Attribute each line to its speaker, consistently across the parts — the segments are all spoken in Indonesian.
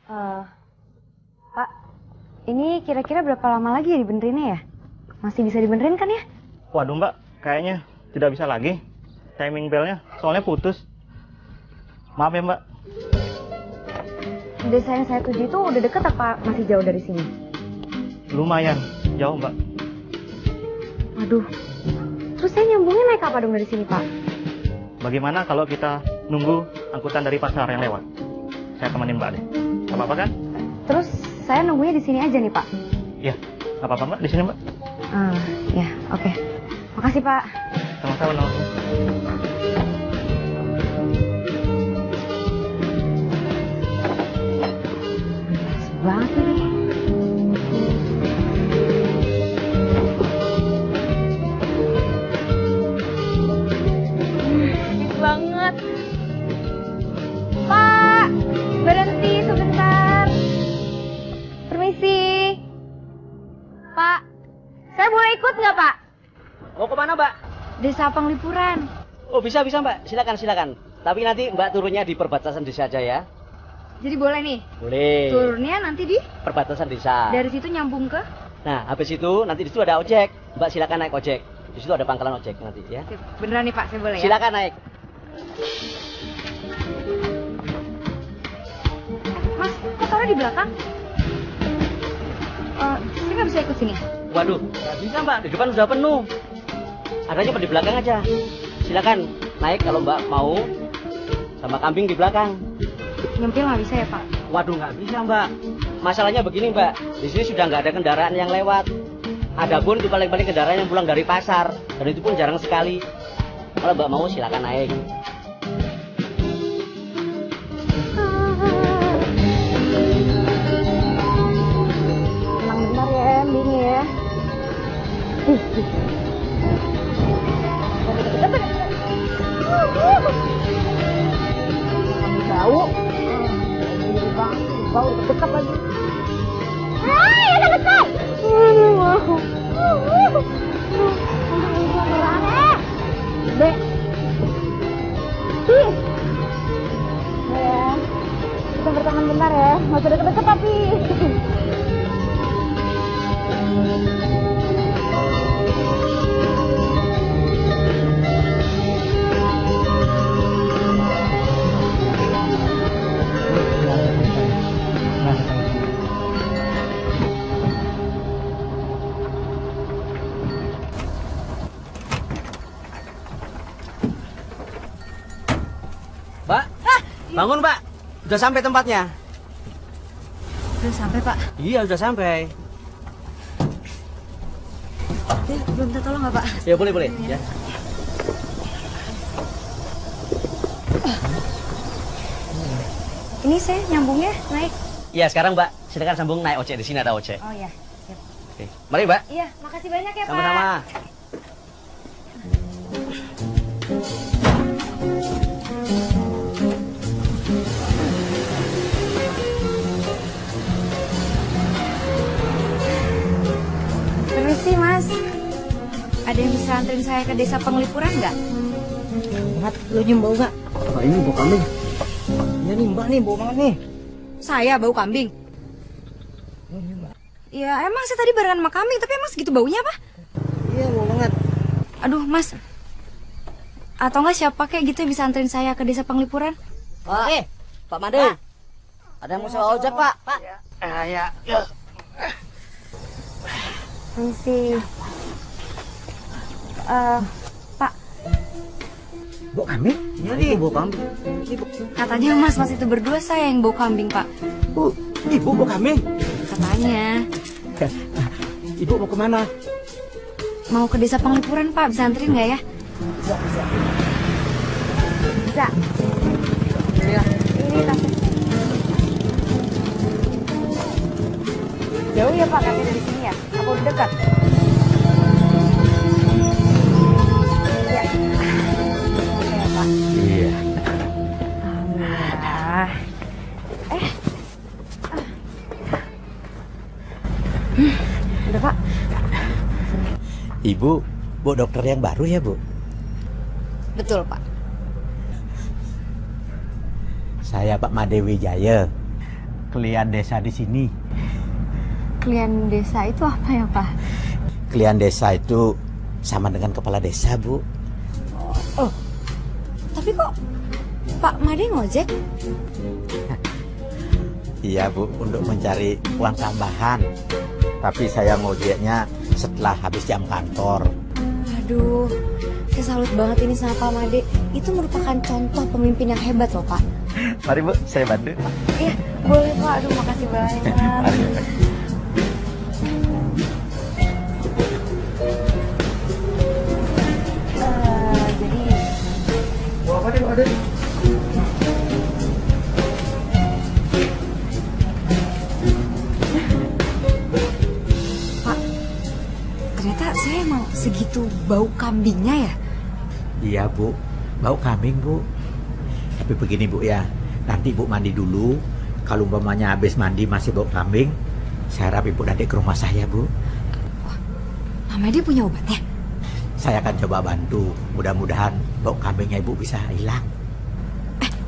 Speaker 1: Eh, Pak, ini kira-kira berapa lama lagi ya dibenerinnya ya? Masih bisa dibenerin kan ya?
Speaker 2: Waduh mbak, kayaknya tidak bisa lagi. Timing belnya soalnya putus. Maaf ya mbak.
Speaker 1: Desa yang saya tuju itu udah deket apa masih jauh dari sini?
Speaker 2: Lumayan jauh mbak.
Speaker 1: Waduh, terus saya nyambungnya naik apa dong dari sini Pak?
Speaker 2: Bagaimana kalau kita nunggu angkutan dari pasar yang lewat? Saya temenin mbak deh. Gak apa-apa kan?
Speaker 1: Terus saya nunggunya di sini aja nih Pak?
Speaker 2: Iya, gak apa-apa mbak, di sini mbak.
Speaker 1: Ya, oke. Makasih Pak.
Speaker 2: Sama-sama nol.
Speaker 1: Banget ini. Banget. Pak, berhenti sebentar. Permisi. Pak, saya boleh ikut nggak Pak?
Speaker 3: Mau kemana mbak?
Speaker 1: Desa Penglipuran.
Speaker 3: Oh bisa mbak, silakan. Tapi nanti mbak turunnya di perbatasan desa aja ya.
Speaker 1: Jadi boleh nih?
Speaker 3: Boleh.
Speaker 1: Turunnya nanti di?
Speaker 3: Perbatasan desa.
Speaker 1: Dari situ nyambung ke?
Speaker 3: Nah habis itu nanti di situ ada ojek. Mbak silakan naik ojek. Di situ ada pangkalan ojek nanti ya.
Speaker 1: Beneran nih Pak, saya boleh ya?
Speaker 3: Silakan naik.
Speaker 1: Mas, kok taruh di belakang? Saya nggak bisa ikut sini.
Speaker 3: Waduh, nggak bisa mbak, di depan sudah penuh. Adanya di belakang aja. Silakan naik kalau mbak mau. Sama kambing di belakang.
Speaker 1: Nyempil nggak bisa ya Pak?
Speaker 3: Waduh nggak bisa mbak. Masalahnya begini mbak, di sini sudah nggak ada kendaraan yang lewat. Adapun itu paling-paling kendaraan yang pulang dari pasar, dan itu pun jarang sekali. Kalau mbak mau silakan naik.
Speaker 1: Emang benar ya endingnya ya. Bau. Bau dekat lagi. Hai, ada dekat. Aduh, mau. Dek. Ya. Kita berteman bentar ya. Nggak usah deket-deket tapi.
Speaker 3: Mbak, bangun mbak. Udah sampai tempatnya.
Speaker 1: Udah sampai Pak.
Speaker 3: Iya udah sampai.
Speaker 1: Belum minta tolong nggak Pak?
Speaker 3: Ya boleh ya.
Speaker 1: Ini saya nyambungnya naik.
Speaker 3: Iya sekarang mbak, silakan sambung naik ojek, di sini ada ojek.
Speaker 1: Oh ya, siap.
Speaker 3: Oke. Mari mbak.
Speaker 1: Iya, makasih banyak ya Pak.
Speaker 3: Sama-sama.
Speaker 1: Permisi Mas, ada yang bisa anterin saya ke desa Penglipuran nggak?
Speaker 4: Mat, lo nyium bau nggak? Oh, ini bau kambing. Iya nih mbak nih, bau banget nih.
Speaker 1: Saya bau kambing?
Speaker 4: Oh, ini mbak.
Speaker 1: Ya emang saya tadi barengan sama kambing, tapi emang segitu baunya apa?
Speaker 4: Iya bau banget.
Speaker 1: Aduh Mas, atau nggak siapa kayak gitu yang bisa anterin saya ke desa Penglipuran?
Speaker 3: Pak, Pak Made. Ada yang mau sewa ojek pak? Pak.
Speaker 4: Ya.
Speaker 1: Permisi. Pak,
Speaker 4: Bau kambing? Iya nih, bau kambing.
Speaker 1: katanya Mas itu berdua saya yang bau kambing Pak.
Speaker 4: Ibu bau kambing?
Speaker 1: Katanya.
Speaker 4: Ibu mau kemana?
Speaker 1: Mau ke desa Penglipuran Pak, bisa anterin nggak ya?
Speaker 4: Bisa.
Speaker 1: Bisa.
Speaker 4: Iya.
Speaker 1: Ini tasnya. Jauh ya Pak, katanya dari sini ya? Apa udah dekat? Ya. Oke ya Pak.
Speaker 4: Iya.
Speaker 1: Alhamdulillah. Udah Pak.
Speaker 4: Ibu, bu dokter yang baru ya bu?
Speaker 1: Betul Pak.
Speaker 4: Saya Pak Made Wijaya.
Speaker 5: Klien desa di sini.
Speaker 1: Klien desa itu apa ya, Pak?
Speaker 5: Klien desa itu sama dengan kepala desa, Bu.
Speaker 1: Oh, tapi kok Pak Made ngojek?
Speaker 5: Iya, Bu, untuk mencari uang tambahan. Tapi saya ngojeknya setelah habis jam kantor.
Speaker 1: Aduh, saya salut banget ini sama Pak Made. Itu merupakan contoh pemimpin yang hebat loh, Pak.
Speaker 5: Mari, Bu, saya bantu.
Speaker 1: Iya, boleh Pak. Aduh, makasih banyak.
Speaker 5: Mari, Bu.
Speaker 1: Jadi,
Speaker 2: Apa deh, ada?
Speaker 1: Pak, ternyata saya emang segitu bau kambingnya ya?
Speaker 5: Iya, Bu. Bau kambing, Bu. Tapi begini, Bu, ya. Nanti Bu mandi dulu. Kalau umpamanya habis mandi masih bau kambing, saya harap Ibu nanti ke rumah saya, Bu.
Speaker 1: Pak Made punya obatnya?
Speaker 5: Saya akan coba bantu. Mudah-mudahan bau kambingnya Ibu bisa hilang.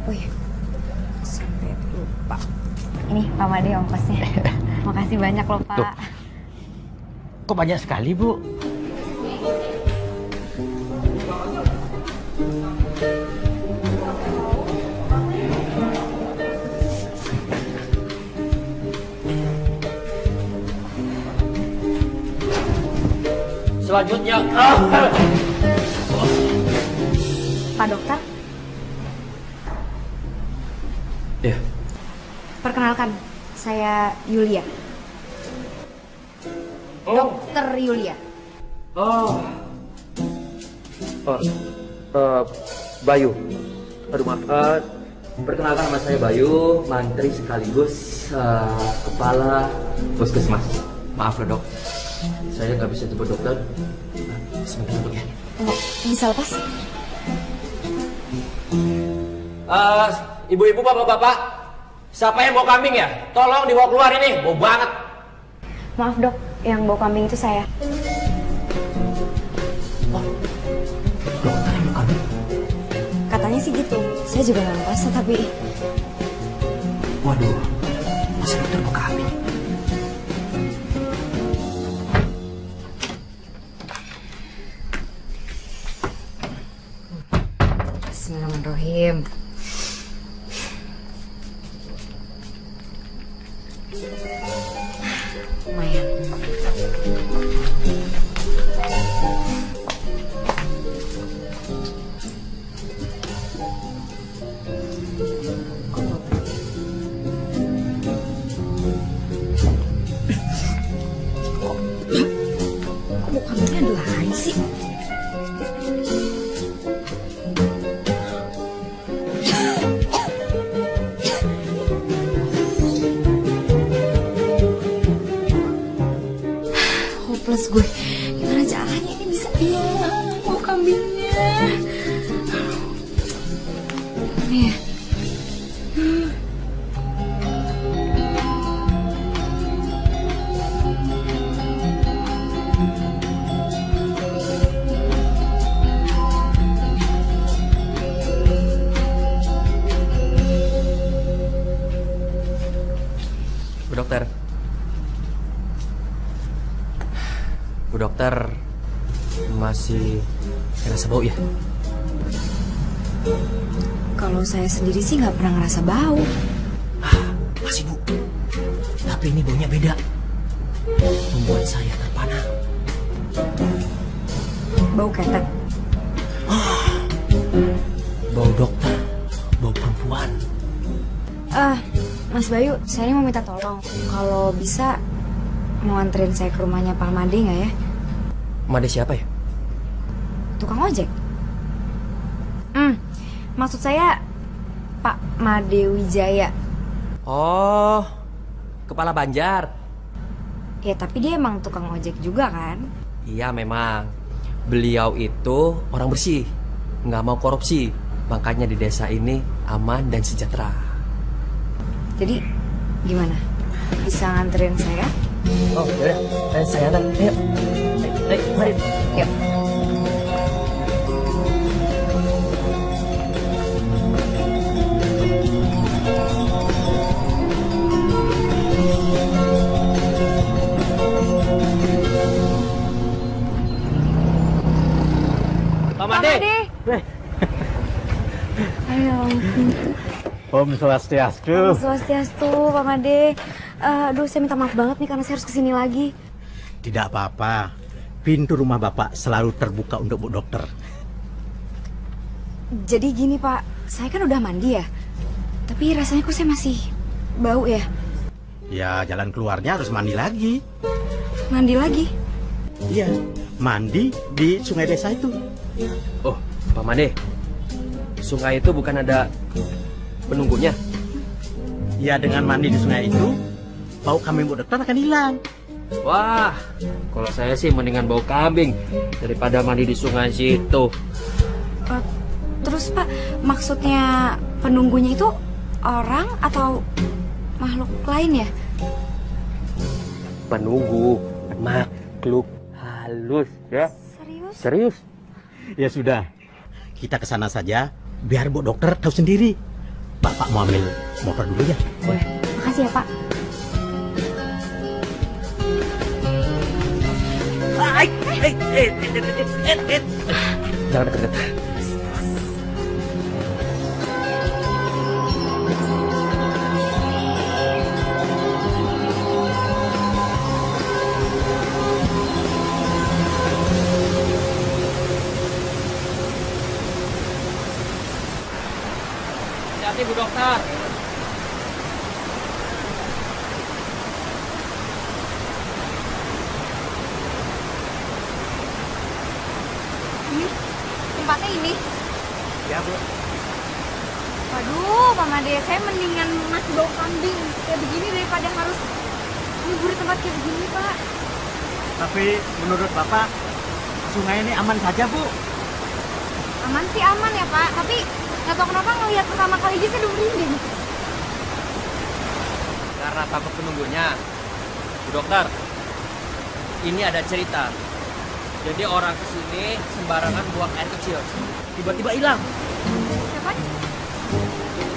Speaker 1: Oh iya, sampai lupa. Ini Pak Made ongkosnya. Makasih banyak loh, Pak.
Speaker 5: Tuh. Kok banyak sekali, Bu?
Speaker 3: Selanjutnya,
Speaker 1: Pak Dokter,
Speaker 3: ya.
Speaker 1: perkenalkan, saya Yulia. Dokter Yulia.
Speaker 6: Bayu. Aduh maaf. Perkenalkan nama saya Bayu, mantri sekaligus kepala puskesmas. Maaf loh dok, saya nggak bisa jemput dokter. Sebentar dok ya.
Speaker 1: Tunggu, bisa lepas?
Speaker 6: Ibu-ibu, bapak-bapak, siapa yang bawa kambing ya? Tolong dibawa keluar ini, bau banget.
Speaker 1: Maaf dok, yang bau kambing itu saya.
Speaker 6: Dokter yang bawa kambing?
Speaker 1: Katanya sih gitu, saya juga nggak ngerasa tapi...
Speaker 6: Waduh, masa dokter bawa kambing?
Speaker 1: Bismillahirrahmanirrahim. Lumayan. Kok bau kambingnya ada lagi sih? Hopeless gue. Gimana caranya ini bisa hilang bau kambingnya? Nih.
Speaker 6: Bu dokter. Bu dokter masih ngerasa bau ya?
Speaker 1: Kalau saya sendiri sih nggak pernah ngerasa bau.
Speaker 6: Masih bu. Tapi ini baunya beda. Membuat saya terpana.
Speaker 1: Bau ketek.
Speaker 6: Bau dokter. Bau perempuan.
Speaker 1: Mas Bayu, saya ini mau minta tolong. Kalau bisa, mau anterin saya ke rumahnya Pak Made nggak ya?
Speaker 6: Made siapa ya?
Speaker 1: Tukang ojek. Maksud saya Pak Made Wijaya.
Speaker 6: Oh, kepala Banjar.
Speaker 1: Ya tapi dia emang tukang ojek juga kan?
Speaker 6: Iya memang. Beliau itu orang bersih, nggak mau korupsi. Makanya di desa ini aman dan sejahtera.
Speaker 1: Jadi gimana? Bisa nganterin saya?
Speaker 6: Oh, ya. Saya antar. Ayo. Ayo, mari.
Speaker 1: Yuk.
Speaker 5: Om Swastiastu.
Speaker 1: Swastiastu, Pak Made. Aduh, saya minta maaf banget nih karena saya harus kesini lagi.
Speaker 5: Tidak apa-apa. Pintu rumah Bapak selalu terbuka untuk Bu Dokter.
Speaker 1: Jadi gini Pak, saya kan udah mandi ya. Tapi rasanya kok saya masih bau ya.
Speaker 5: Ya, jalan keluarnya harus mandi lagi.
Speaker 1: Mandi lagi?
Speaker 5: Iya, mandi di sungai desa itu.
Speaker 6: Oh, Pak Made, sungai itu bukan ada penunggunya?
Speaker 5: Ya, dengan mandi di sungai itu, bau kambing Bu Dokter akan hilang.
Speaker 6: Wah, kalau saya sih mendingan bau kambing daripada mandi di sungai situ.
Speaker 1: Terus Pak, maksudnya penunggunya itu orang atau makhluk lain ya?
Speaker 6: Penunggu, makhluk halus ya.
Speaker 1: Serius?
Speaker 6: Serius?
Speaker 5: Ya sudah, kita ke sana saja biar Bu Dokter tahu sendiri. Bapak mau ambil motor dulu ya?
Speaker 1: Boleh. Makasih ya Pak.
Speaker 6: Jangan deket-deket. Hati-hati Bu Dokter.
Speaker 1: Ini tempatnya ini.
Speaker 5: Ya Bu.
Speaker 1: Waduh, Pak Made, saya mendingan masih bau kambing kayak begini daripada harus libur di tempat kayak begini, Pak.
Speaker 5: Tapi menurut Bapak, sungai ini aman saja Bu?
Speaker 1: Aman sih aman ya, Pak. Tapi nggak tahu kenapa ngelihat pertama kali aja saya udah merinding.
Speaker 6: Karena takut penunggunya. Bu Dokter, ini ada cerita. Jadi orang kesini sembarangan buang air kecil. Tiba-tiba hilang.
Speaker 1: Siapa?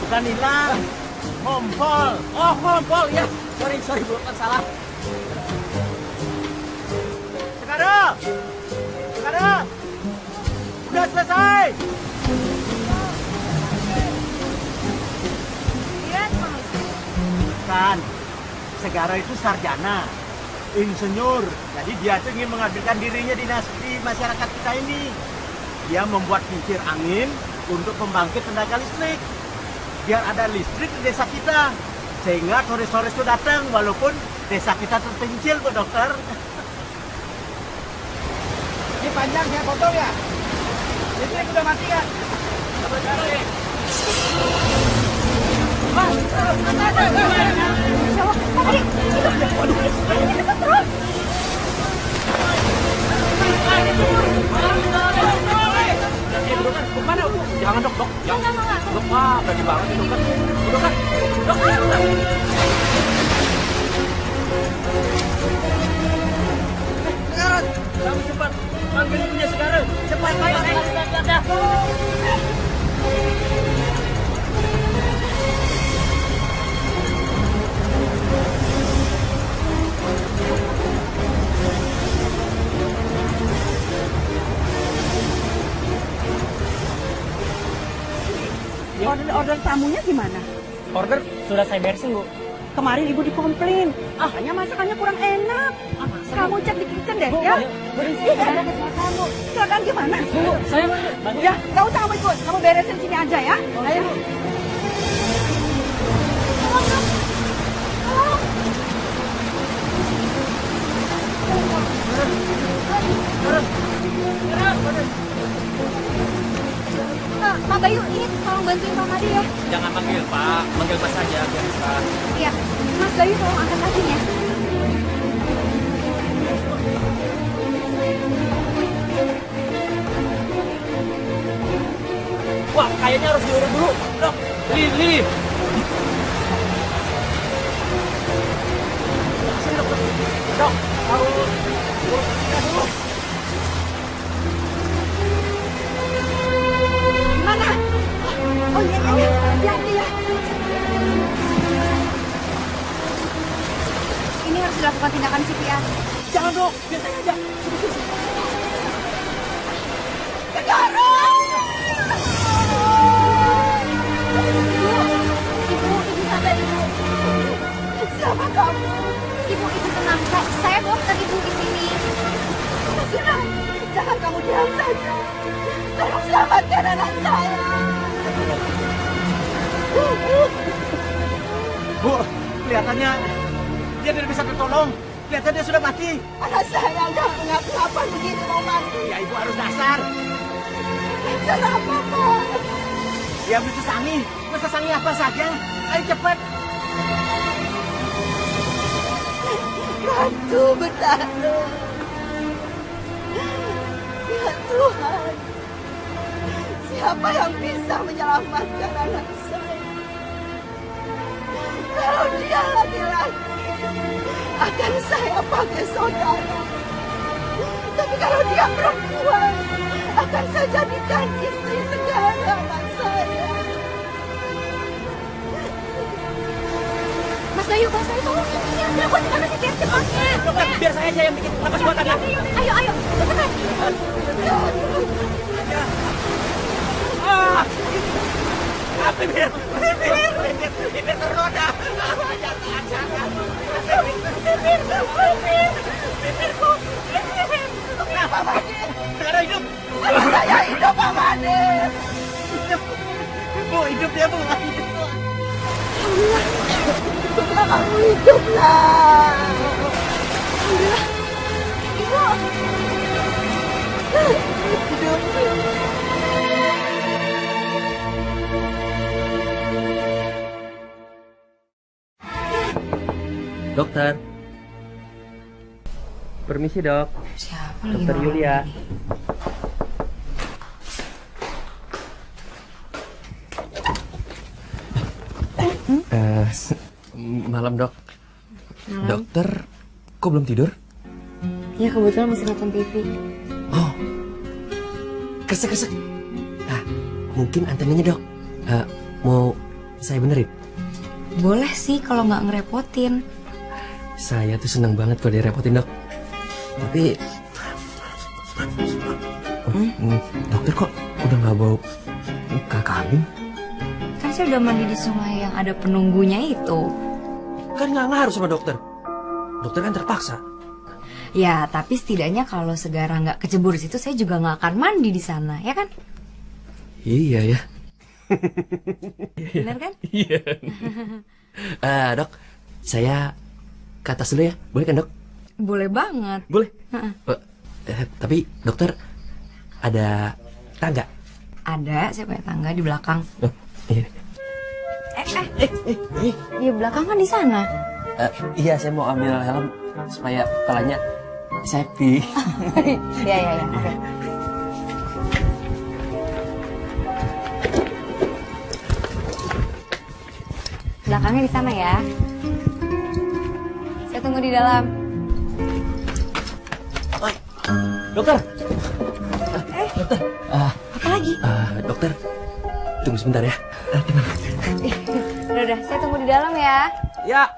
Speaker 5: Bukan hilang, ngompol.
Speaker 6: Oh, ngompol ya. Sorry Bu Dokter, salah.
Speaker 5: Sekarang, udah selesai.
Speaker 1: Iya, Bang.
Speaker 5: Kan, Segara itu sarjana, insinyur. Jadi dia tuh ingin mengabdikan dirinya di masyarakat kita ini. Dia membuat kincir angin untuk pembangkit tenaga listrik. Biar ada listrik di desa kita. Sehingga turis-turis itu datang walaupun desa kita terpencil, Bu Dokter. Ini panjang saya potong ya. Listrik udah mati ya. Coba cari.
Speaker 6: Kemana Bu? Jangan dok. Jangan. Dok, wah berani banget nih dokter. Dokter. Sekarang, kamu cepat panggil ibunya sekarang. Cepat.
Speaker 7: Order tamunya gimana?
Speaker 3: Order sudah saya beresin, Bu.
Speaker 7: Kemarin ibu dikomplain, katanya masakannya kurang enak. Kamu cek di kitchen deh, ya? Silakan gimana?
Speaker 3: Bu, saya bantu.
Speaker 7: Ya, nggak usah kamu ikut. Kamu beresin sini aja ya. Ayo.
Speaker 1: Pak Bayu, ini tolong bantuin Pak Made ya.
Speaker 6: Jangan manggil Pak, manggil Mas saja biar bisa.
Speaker 1: Iya, Mas Bayu tolong angkat kakinya.
Speaker 6: Wah, kayaknya harus diurut dulu. Dok, Lili. Sini dok. Dok, harus urut kakinya dulu.
Speaker 1: Mana? Oh iya, hati-hati ya. Ini harus dilakukan tindakan CPR.
Speaker 6: Jangan dok, biar saya aja.
Speaker 7: sama kamu.
Speaker 1: Ibu tenang. Saya dokter ibu di sini.
Speaker 7: Sudah, jangan kamu diam saja. Tolong selamatkan anak saya.
Speaker 5: Bu, kelihatannya dia tidak bisa tertolong. Kelihatannya dia sudah mati.
Speaker 7: Anak saya udah ngapa begini mau mati.
Speaker 5: Ya ibu harus dasar.
Speaker 7: Kenapa, Pak?
Speaker 5: Dia beli sesangi. Sesangi apa saja. Ayo cepat.
Speaker 7: Bantu bertahan. Ya Tuhan, siapa yang bisa menyelamatkan anak saya? Kalau dia laki-laki, akan saya pakai saudara. Tapi kalau dia perempuan, akan saya jadikan istri segala saya.
Speaker 1: Mas Bayu, tolong ini ya. Dilakukan gimana sih biar cepatnya?
Speaker 5: Dokter, biar saya aja yang bikin napas buatannya.
Speaker 1: Ayo, cepetan.
Speaker 5: Bibir tergoda. Bibirku. Kenapa, Madin? Sekarang hidup.
Speaker 7: Saya hidup, Pak Madin.
Speaker 5: Bu, hidup dia, Bu. Hidup, Bu.
Speaker 7: Kamu hiduplah.
Speaker 1: Ibu.
Speaker 7: Hidup.
Speaker 6: Dokter. Permisi, Dok.
Speaker 1: Siapa
Speaker 6: Dokter Yulia. Malam, Dok.
Speaker 1: Malam.
Speaker 6: Dokter, kok belum tidur?
Speaker 1: Ya kebetulan masih nonton TV.
Speaker 6: Oh, kresek. Nah, mungkin antenanya, Dok. Mau saya benerin?
Speaker 1: Boleh sih kalau nggak ngerepotin.
Speaker 6: Saya tuh senang banget kalau direpotin, Dok. Tapi dokter kok udah nggak bau muka kambing?
Speaker 1: Kan saya udah mandi di sungai yang ada penunggunya itu.
Speaker 6: Kan nggak ngaruh sama dokter. Dokter kan terpaksa.
Speaker 1: Ya, tapi setidaknya kalau Segara nggak kecebur di situ, saya juga nggak akan mandi di sana, ya kan?
Speaker 6: Iya ya.
Speaker 1: Benar kan?
Speaker 6: Iya. Dok, saya ke atas dulu ya, boleh kan, Dok?
Speaker 1: Boleh banget.
Speaker 6: Boleh. Tapi dokter ada tangga?
Speaker 1: Ada, saya punya tangga di belakang.
Speaker 6: Oh, iya.
Speaker 1: Di belakang kan di sana.
Speaker 6: Iya, saya mau ambil helm supaya kepalanya safety.
Speaker 1: Ya. Oke. Belakangnya di sana ya. Saya tunggu di dalam.
Speaker 6: Dokter.
Speaker 1: Dokter. Apa lagi?
Speaker 6: Dokter, tunggu sebentar ya. Tenang.
Speaker 1: Udah, saya tunggu di dalam ya.
Speaker 6: Ya.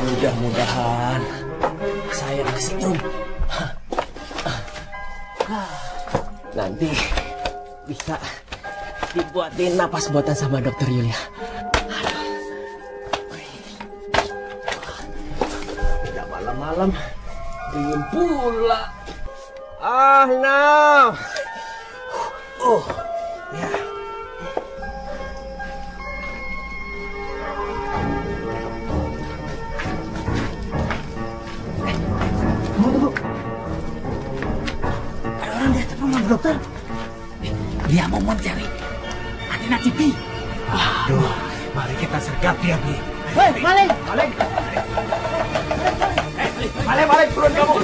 Speaker 6: Mudah-mudahan saya kesetrum. Nanti bisa dibuatin napas buatan sama dokter Yulia. Tidak malam-malam dingin pula. Nah. Ya.
Speaker 5: Dokter, dia mau mencari antena TV. Aduh, mari kita sergap dia, Bi. Hei, Maleng! Maleng, turun kamu.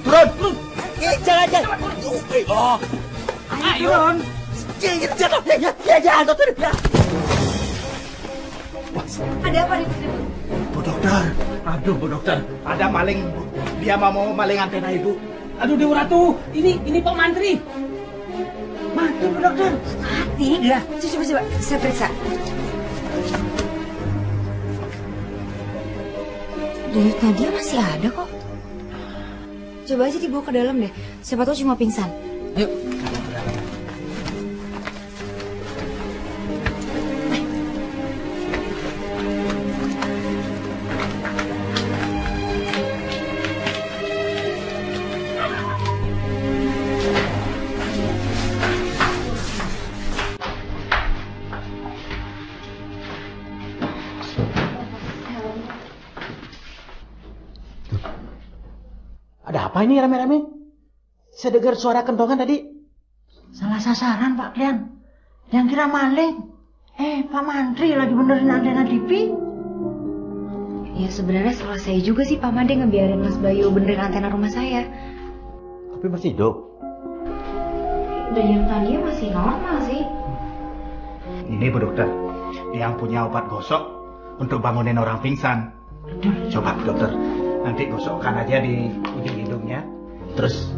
Speaker 5: Turun. Jangan. Oh. Ayo. Jangan, dokter.
Speaker 1: Ada apa nih?
Speaker 5: Bu dokter. Aduh, Bu dokter. Ada maling. Dia mau maling antena ibu. Aduh, Dewa Ratu. Ini Pak Mantri. Mati, Bu dokter.
Speaker 1: Mati?
Speaker 5: Iya.
Speaker 1: Coba. Saya periksa. Denyut Nadia masih ada kok. Coba aja dibawa ke dalam deh. Siapa tahu cuma pingsan.
Speaker 6: Ayo.
Speaker 5: Ada apa ini rame-rame? Saya dengar suara kentongan tadi. Salah sasaran Pak Klian. Yang kira maling. Pak Mantri lagi benerin antena TV.
Speaker 1: Ya sebenarnya salah saya juga sih Pak Made ngebiarin Mas Bayu benerin antena rumah saya.
Speaker 5: Tapi masih hidup.
Speaker 1: Denyut Nadia masih normal sih.
Speaker 8: Ini Bu Dokter, yang punya obat gosok untuk bangunin orang pingsan. Coba Bu Dokter, nanti gosokkan aja di ujung hidungnya. Terus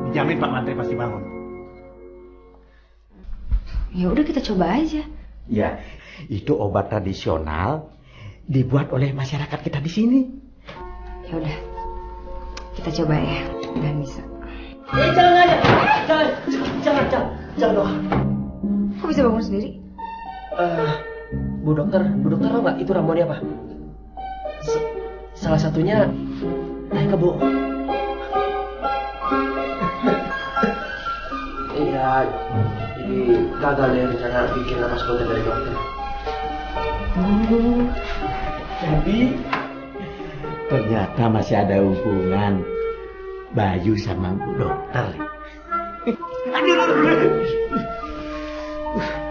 Speaker 8: dijamin Pak Mantri pasti bangun.
Speaker 1: Ya udah kita coba aja.
Speaker 5: Ya, itu obat tradisional dibuat oleh masyarakat kita di sini.
Speaker 1: Ya udah. Kita coba ya. Dan bisa.
Speaker 4: Jangan aja. Jangan doang.
Speaker 1: Kok bisa bangun sendiri?
Speaker 4: Bu dokter tahu nggak itu ramuannya apa? Salah satunya naik ke Bu. Iya, ini gagal deh rencana bikin napas konten dari dokter.
Speaker 5: Jadi ternyata masih ada hubungan Bayu sama Bu Dokter.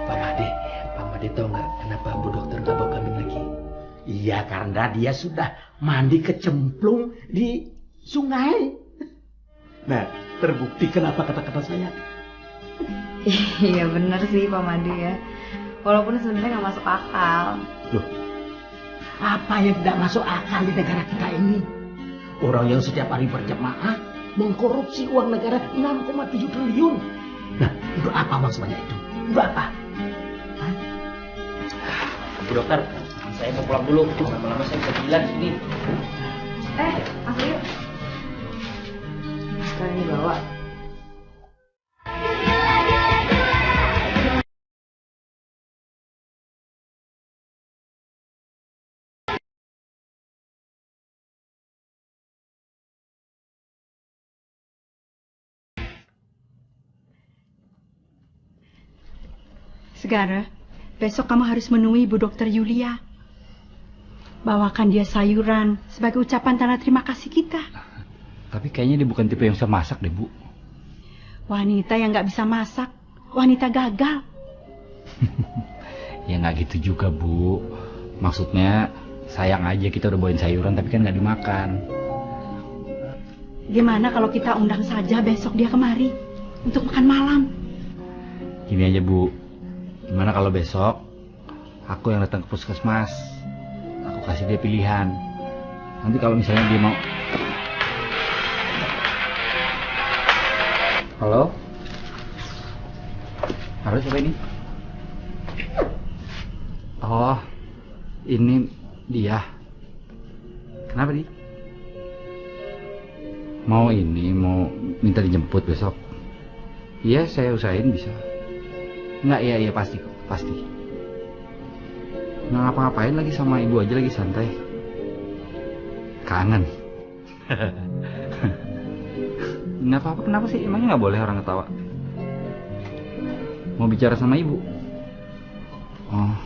Speaker 4: Pak Made tahu nggak kenapa Bu Dokter nggak bawa kambing lagi?
Speaker 5: Iya, karena dia sudah mandi kecemplung di sungai. Nah, terbukti kenapa kata-kata saya.
Speaker 1: Iya bener sih Pak Made ya. Walaupun sebenarnya nggak masuk akal.
Speaker 5: Loh, apa yang tidak masuk akal di negara kita ini? Orang yang setiap hari berjamaah mengkorupsi uang negara 6,7 triliun. Nah, untuk apa uang sebanyak itu? Untuk apa? Hah?
Speaker 3: Bu dokter, saya mau pulang dulu. Lama-lama saya bisa gila di sini.
Speaker 1: Mas Bayu. Sekarang dibawa.
Speaker 7: Segara, besok kamu harus menemui Bu Dokter Yulia. Bawakan dia sayuran sebagai ucapan tanda terima kasih kita.
Speaker 9: Tapi kayaknya dia bukan tipe yang bisa masak deh, Bu.
Speaker 7: Wanita yang nggak bisa masak, wanita gagal.
Speaker 9: Ya nggak gitu juga, Bu. Maksudnya sayang aja kita udah bawain sayuran tapi kan nggak dimakan.
Speaker 7: Gimana kalau kita undang saja besok dia kemari untuk makan malam?
Speaker 9: Gini aja, Bu. Gimana kalau besok aku yang datang ke puskesmas, aku kasih dia pilihan. Nanti kalau misalnya dia mau. Halo? Halo, siapa ini? Oh, ini dia. Kenapa dia? Mau minta dijemput besok? Iya, saya usahain bisa. Enggak, iya pasti kok, pasti. Nggak ngapa-ngapain lagi sama ibu aja, lagi santai. Kangen. Nggak apa-apa, kenapa sih? Emangnya nggak boleh orang ketawa? Mau bicara sama ibu? Oh,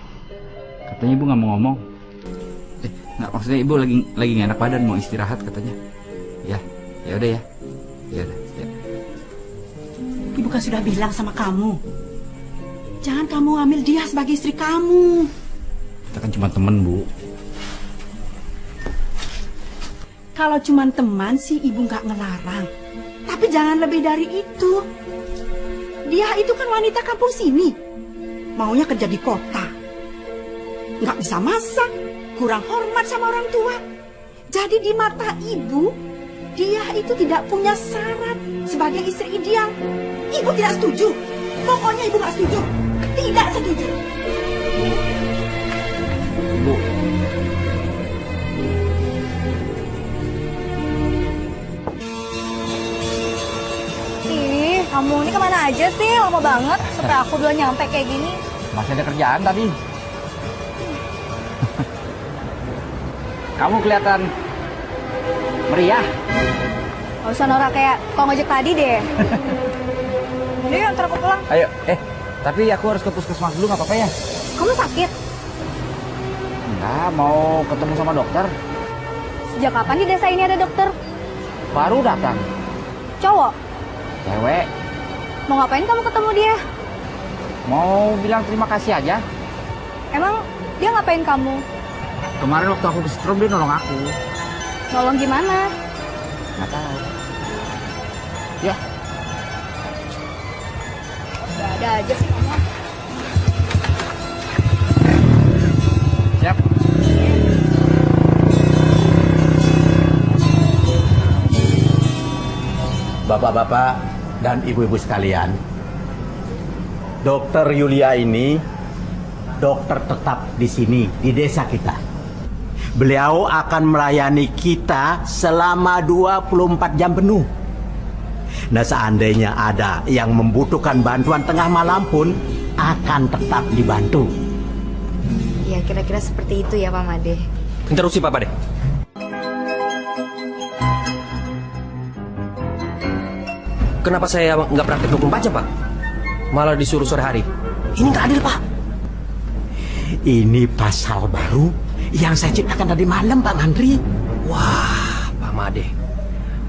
Speaker 9: katanya ibu nggak mau ngomong. Nggak, maksudnya ibu lagi nggak enak badan, mau istirahat katanya. Ya udah ya. Ya udah. Ya.
Speaker 7: Ibu kan sudah bilang sama kamu, jangan kamu ambil dia sebagai istri kamu.
Speaker 9: Kita kan cuma temen, Bu.
Speaker 7: Kalau cuma teman sih ibu nggak ngelarang. Tapi jangan lebih dari itu. Dia itu kan wanita kampung sini. Maunya kerja di kota. Nggak bisa masak, kurang hormat sama orang tua. Jadi di mata ibu, dia itu tidak punya syarat sebagai istri ideal. Ibu tidak setuju. Pokoknya ibu nggak setuju. Tidak setuju.
Speaker 9: Bu.
Speaker 1: kamu. Ini kemana aja sih? Lama banget sampai aku udah nyampe kayak gini.
Speaker 9: Masih ada kerjaan tadi. Kamu kelihatan meriah.
Speaker 1: Gak usah norak kayak kau ngojek tadi deh. Yuk, antar aku pulang.
Speaker 9: Ayo, tapi aku harus ke puskesmas dulu, nggak apa-apa ya?
Speaker 1: Kamu sakit?
Speaker 9: Enggak, mau ketemu sama dokter.
Speaker 1: Sejak kapan di desa ini ada dokter?
Speaker 9: Baru datang.
Speaker 1: Cowok?
Speaker 9: Cewek.
Speaker 1: Mau ngapain kamu ketemu dia?
Speaker 9: Mau bilang terima kasih aja.
Speaker 1: Emang dia ngapain kamu?
Speaker 9: Kemarin waktu aku kesetrum dia nolong aku.
Speaker 1: Nolong gimana?
Speaker 9: Nggak tahu. Ya.
Speaker 1: Ada aja sih kamu.
Speaker 9: Siap.
Speaker 5: Bapak-bapak dan ibu-ibu sekalian, Dokter Yulia ini dokter tetap di sini, di desa kita. Beliau akan melayani kita selama 24 jam penuh. Nah, seandainya ada yang membutuhkan bantuan tengah malam pun akan tetap dibantu.
Speaker 1: Ya, kira-kira seperti itu ya, Pak Made.
Speaker 6: Interupsi Pak Made. Kenapa saya nggak praktek 24 jam, Pak? Malah disuruh sore hari. Ini nggak adil, Pak.
Speaker 5: Ini pasal baru yang saya ciptakan tadi malam, Pak Mandri.
Speaker 6: Wah, Pak Made.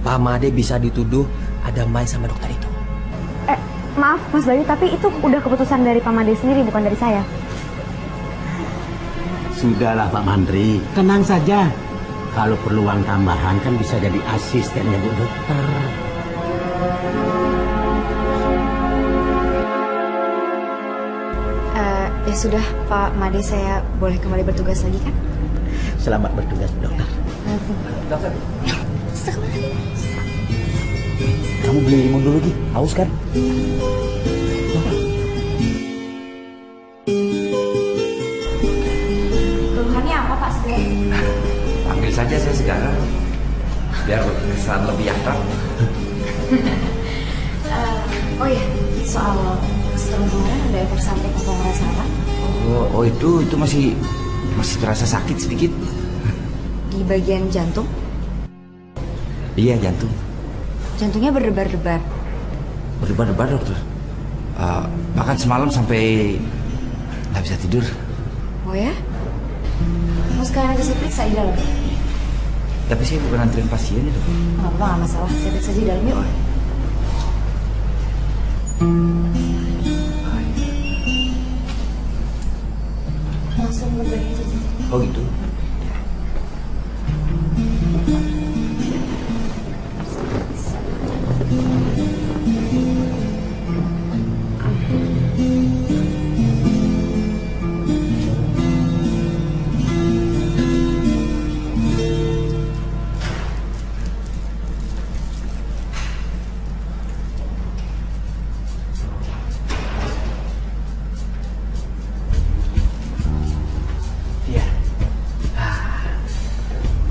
Speaker 6: Pak Made bisa dituduh ada main sama dokter itu.
Speaker 1: Maaf Mas Bayu, tapi itu udah keputusan dari Pak Made sendiri, bukan dari saya.
Speaker 5: Sudahlah Pak Mandri, tenang saja. Kalau perlu uang tambahan kan bisa jadi asistennya Bu Dokter.
Speaker 1: Ya sudah, Pak Made, saya boleh kembali bertugas lagi kan?
Speaker 5: Selamat bertugas, Dokter.
Speaker 6: Dokter.
Speaker 9: Kamu beli limun dulu, Gi. Haus kan?
Speaker 1: Keluhannya apa, Pak Segar?
Speaker 9: Panggil saja saya Segara. Biar kesan lebih akrab.
Speaker 1: Oh iya, soal setelah kemarin ada efek samping atau ngerasa apa?
Speaker 9: Oh itu masih terasa sakit sedikit.
Speaker 1: Di bagian jantung?
Speaker 9: Iya, jantung.
Speaker 1: Jantungnya berdebar-debar.
Speaker 9: Berdebar-debar, dokter. Bahkan semalam sampai nggak bisa tidur.
Speaker 1: Oh ya? Mau sekarang saya periksa di dalam?
Speaker 9: Tapi saya bukan anterin pasien ya, dok.
Speaker 1: Nggak apa-apa, nggak masalah. Saya periksa di dalam yuk. Langsung berbahaya saja.
Speaker 9: Oh gitu.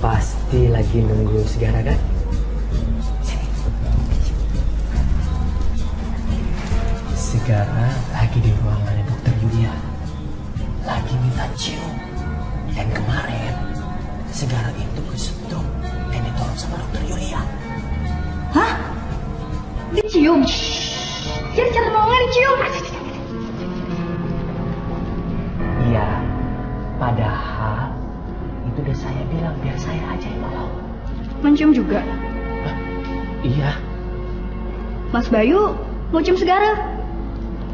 Speaker 6: Pasti lagi nunggu Segara kan? Segara lagi di ruangannya Dokter Yulia. Lagi minta cium. Dan kemarin Segara itu kesetrum dan ditolong sama Dokter Yulia.
Speaker 1: Hah? Dicium? Jadi cara nolongnya dicium?
Speaker 6: Iya, padahal itu udah saya bilang biar saya aja yang nolong.
Speaker 1: Mencium juga?
Speaker 6: Iya.
Speaker 1: Mas Bayu mau cium Segara?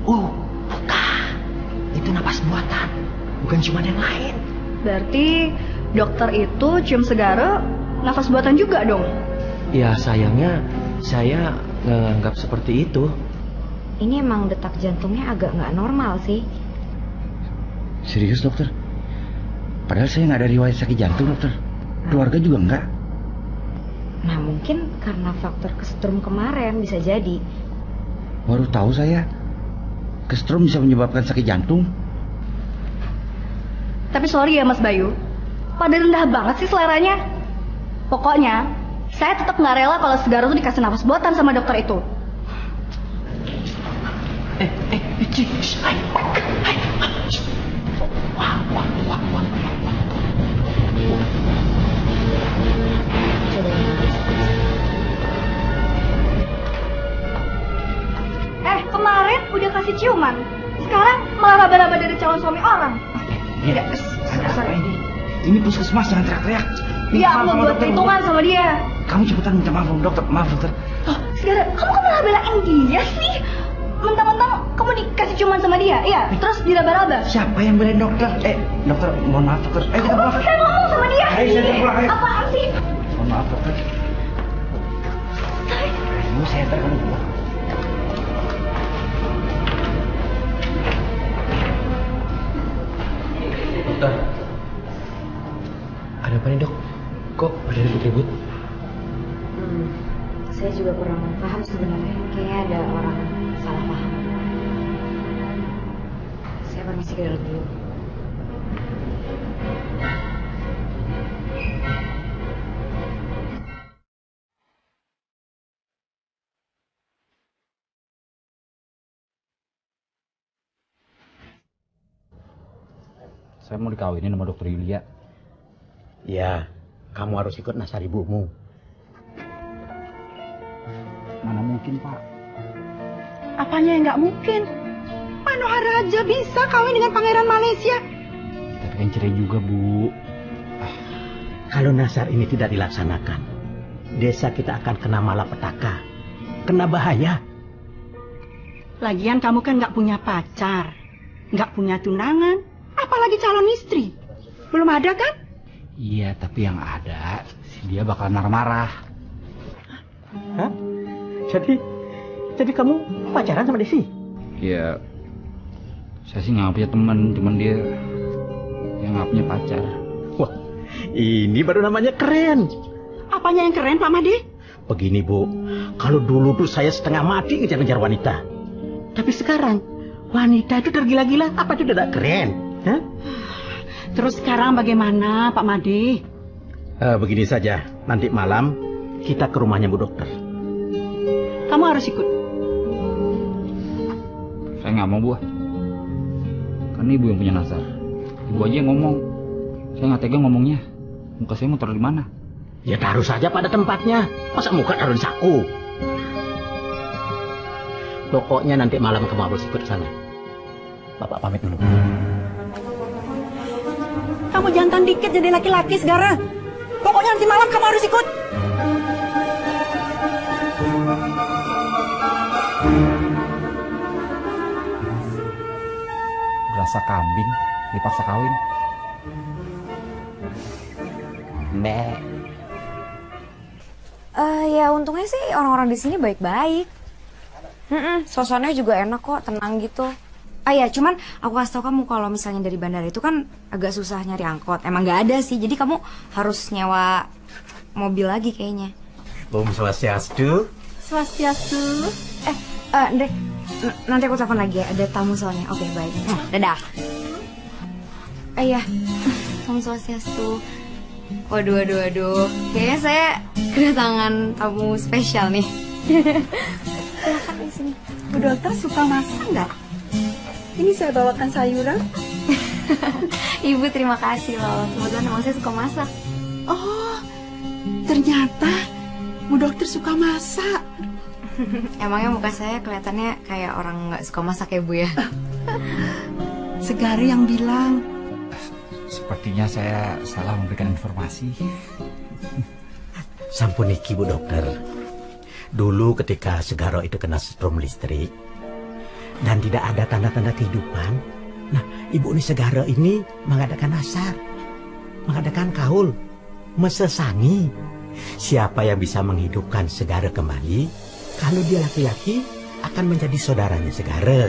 Speaker 6: Bukan. Itu napas buatan, bukan cuma yang lain.
Speaker 1: Berarti dokter itu cium Segara nafas buatan juga dong?
Speaker 6: Ya sayangnya saya nganggap seperti itu.
Speaker 1: Ini emang detak jantungnya agak nggak normal sih.
Speaker 9: Serius, dokter? Padahal saya nggak ada riwayat sakit jantung, dokter. Keluarga juga enggak.
Speaker 1: Nah, mungkin karena faktor kesetrum kemarin bisa jadi.
Speaker 9: Baru tahu saya. Kesetrum bisa menyebabkan sakit jantung.
Speaker 1: Tapi sorry ya Mas Bayu, pada rendah banget sih seleranya. Pokoknya, saya tetap nggak rela kalau Segara tuh dikasih nafas buatan sama dokter itu. Kemarin udah kasih ciuman, sekarang malah raba-raba dari calon suami orang.
Speaker 8: Iya, ada ini puskesmas, jangan teriak-teriak.
Speaker 1: Dia mau buat perhitungan sama dia.
Speaker 8: Kamu cepetan minta maaf sama dokter. Maaf dokter.
Speaker 1: Oh, Segara, kamu kok malah belain dia sih? Mentang-mentang kamu dikasih ciuman sama dia, iya? Terus diraba-raba.
Speaker 8: Siapa yang belain dokter? Dokter, mohon maaf dokter. Kita pulang.
Speaker 1: Kamu bisa ngomong sama dia.
Speaker 8: Ayo, kita pulang, ayo.
Speaker 1: Apaan sih?
Speaker 8: Mohon maaf dokter. Ayo, saya antar kamu pulang.
Speaker 6: Dokter, ada apa nih dok? Kok pada ribut-ribut?
Speaker 1: Saya juga kurang paham sebenarnya. Kayaknya ada orang salah paham. Saya permisi ke dalam dulu.
Speaker 9: Saya mau dikawinin sama dokter Yulia.
Speaker 5: Ya, kamu harus ikut nasar ibumu.
Speaker 9: Mana mungkin, Pak?
Speaker 7: Apanya yang nggak mungkin? Manohara aja bisa kawin dengan pangeran Malaysia.
Speaker 9: Tapi kan cerai juga, Bu.
Speaker 5: Kalau nasar ini tidak dilaksanakan, desa kita akan kena malapetaka, kena bahaya.
Speaker 7: Lagian kamu kan nggak punya pacar, nggak punya tunangan, apalagi calon istri. Belum ada kan?
Speaker 9: Iya, tapi yang ada dia bakal marah-marah.
Speaker 5: Hah? Jadi kamu pacaran sama Desi?
Speaker 9: Iya. Saya sih nggak punya teman, cuman dia yang nggak punya pacar.
Speaker 5: Wah, ini baru namanya keren.
Speaker 7: Apanya yang keren, Pak Made?
Speaker 5: Begini, Bu. Kalau dulu tuh saya setengah mati ngejar-ngejar wanita. Tapi sekarang, wanita itu tergila-gila. Apa itu tidak keren? Hah?
Speaker 7: Terus sekarang bagaimana, Pak Made?
Speaker 5: Begini saja. Nanti malam kita ke rumahnya Bu Dokter.
Speaker 7: Kamu harus ikut.
Speaker 9: Saya nggak mau, Bu. Kan ibu yang punya nasar. Ibu aja yang ngomong. Saya nggak tega ngomongnya. Muka saya mau taruh di mana?
Speaker 5: Ya taruh saja pada tempatnya. Masa muka taruh di saku? Pokoknya nanti malam kamu harus ikut ke sana. Bapak pamit dulu.
Speaker 7: Kamu jantan dikit jadi laki-laki segara. Pokoknya nanti malam kamu harus ikut.
Speaker 9: Berasa kambing dipaksa kawin.
Speaker 6: Mbak.
Speaker 1: Ya untungnya sih orang-orang di sini baik-baik. Suasananya juga enak kok, tenang gitu. Ya, cuman aku kasih tau kamu kalau misalnya dari bandara itu kan agak susah nyari angkot. Emang nggak ada sih, jadi kamu harus nyewa mobil lagi kayaknya.
Speaker 5: Om Swastiastu.
Speaker 7: Swastiastu.
Speaker 1: Ndre, nanti aku telepon lagi ya, ada tamu soalnya. Oke, baik. Dadah. Iya, Om Swastiastu. Waduh. Kayaknya saya kedatangan tamu spesial nih. Silakan di sini.
Speaker 7: Bu Dokter suka masak nggak? Ini saya bawakan sayuran.
Speaker 1: Ibu terima kasih loh. Kebetulan emang saya suka masak.
Speaker 7: Oh, ternyata Bu Dokter suka masak.
Speaker 1: Emangnya muka saya kelihatannya kayak orang nggak suka masak ya, Bu ya?
Speaker 7: Segari yang bilang.
Speaker 9: Sepertinya saya salah memberikan informasi.
Speaker 5: Sampuniki Bu Dokter. Dulu ketika Segaro itu kena strom listrik dan tidak ada tanda-tanda kehidupan, nah Ibu ini Segaro ini mengadakan nasar, mengadakan kaul, mesesangi. Siapa yang bisa menghidupkan Segara kembali? Kalau dia laki-laki akan menjadi saudaranya Segara.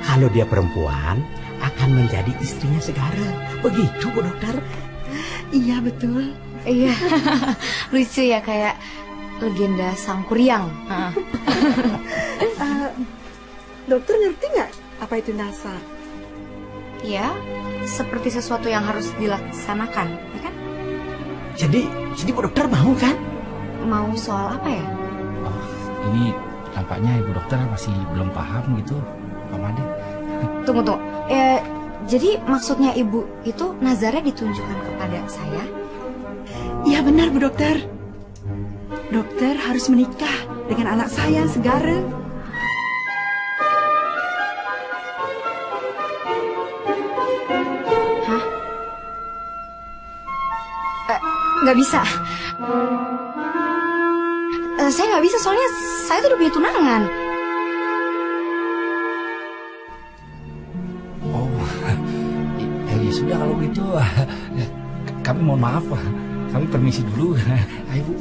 Speaker 5: Kalau dia perempuan akan menjadi istrinya Segara. Begitu Bu Dokter.
Speaker 7: Iya betul.
Speaker 1: Iya. Lucu ya, kayak legenda Sang Kuryang.
Speaker 7: Dokter ngerti nggak apa itu nasar?
Speaker 1: Ya, seperti sesuatu yang harus dilaksanakan, ya kan?
Speaker 5: Jadi Bu Dokter mau kan?
Speaker 1: Mau soal apa ya?
Speaker 9: Ini tampaknya Ibu Dokter masih belum paham gitu. Pak Made.
Speaker 1: Tunggu. Jadi maksudnya ibu itu nazarnya ditunjukkan kepada saya?
Speaker 7: Iya benar Bu Dokter. Dokter harus menikah dengan anak saya Segara.
Speaker 1: Hah? Nggak bisa. Saya nggak bisa soalnya saya tuh udah punya tunangan.
Speaker 9: Oh, ya sudah kalau gitu. Kami mohon maaf. Kami permisi dulu. Ayo Bu.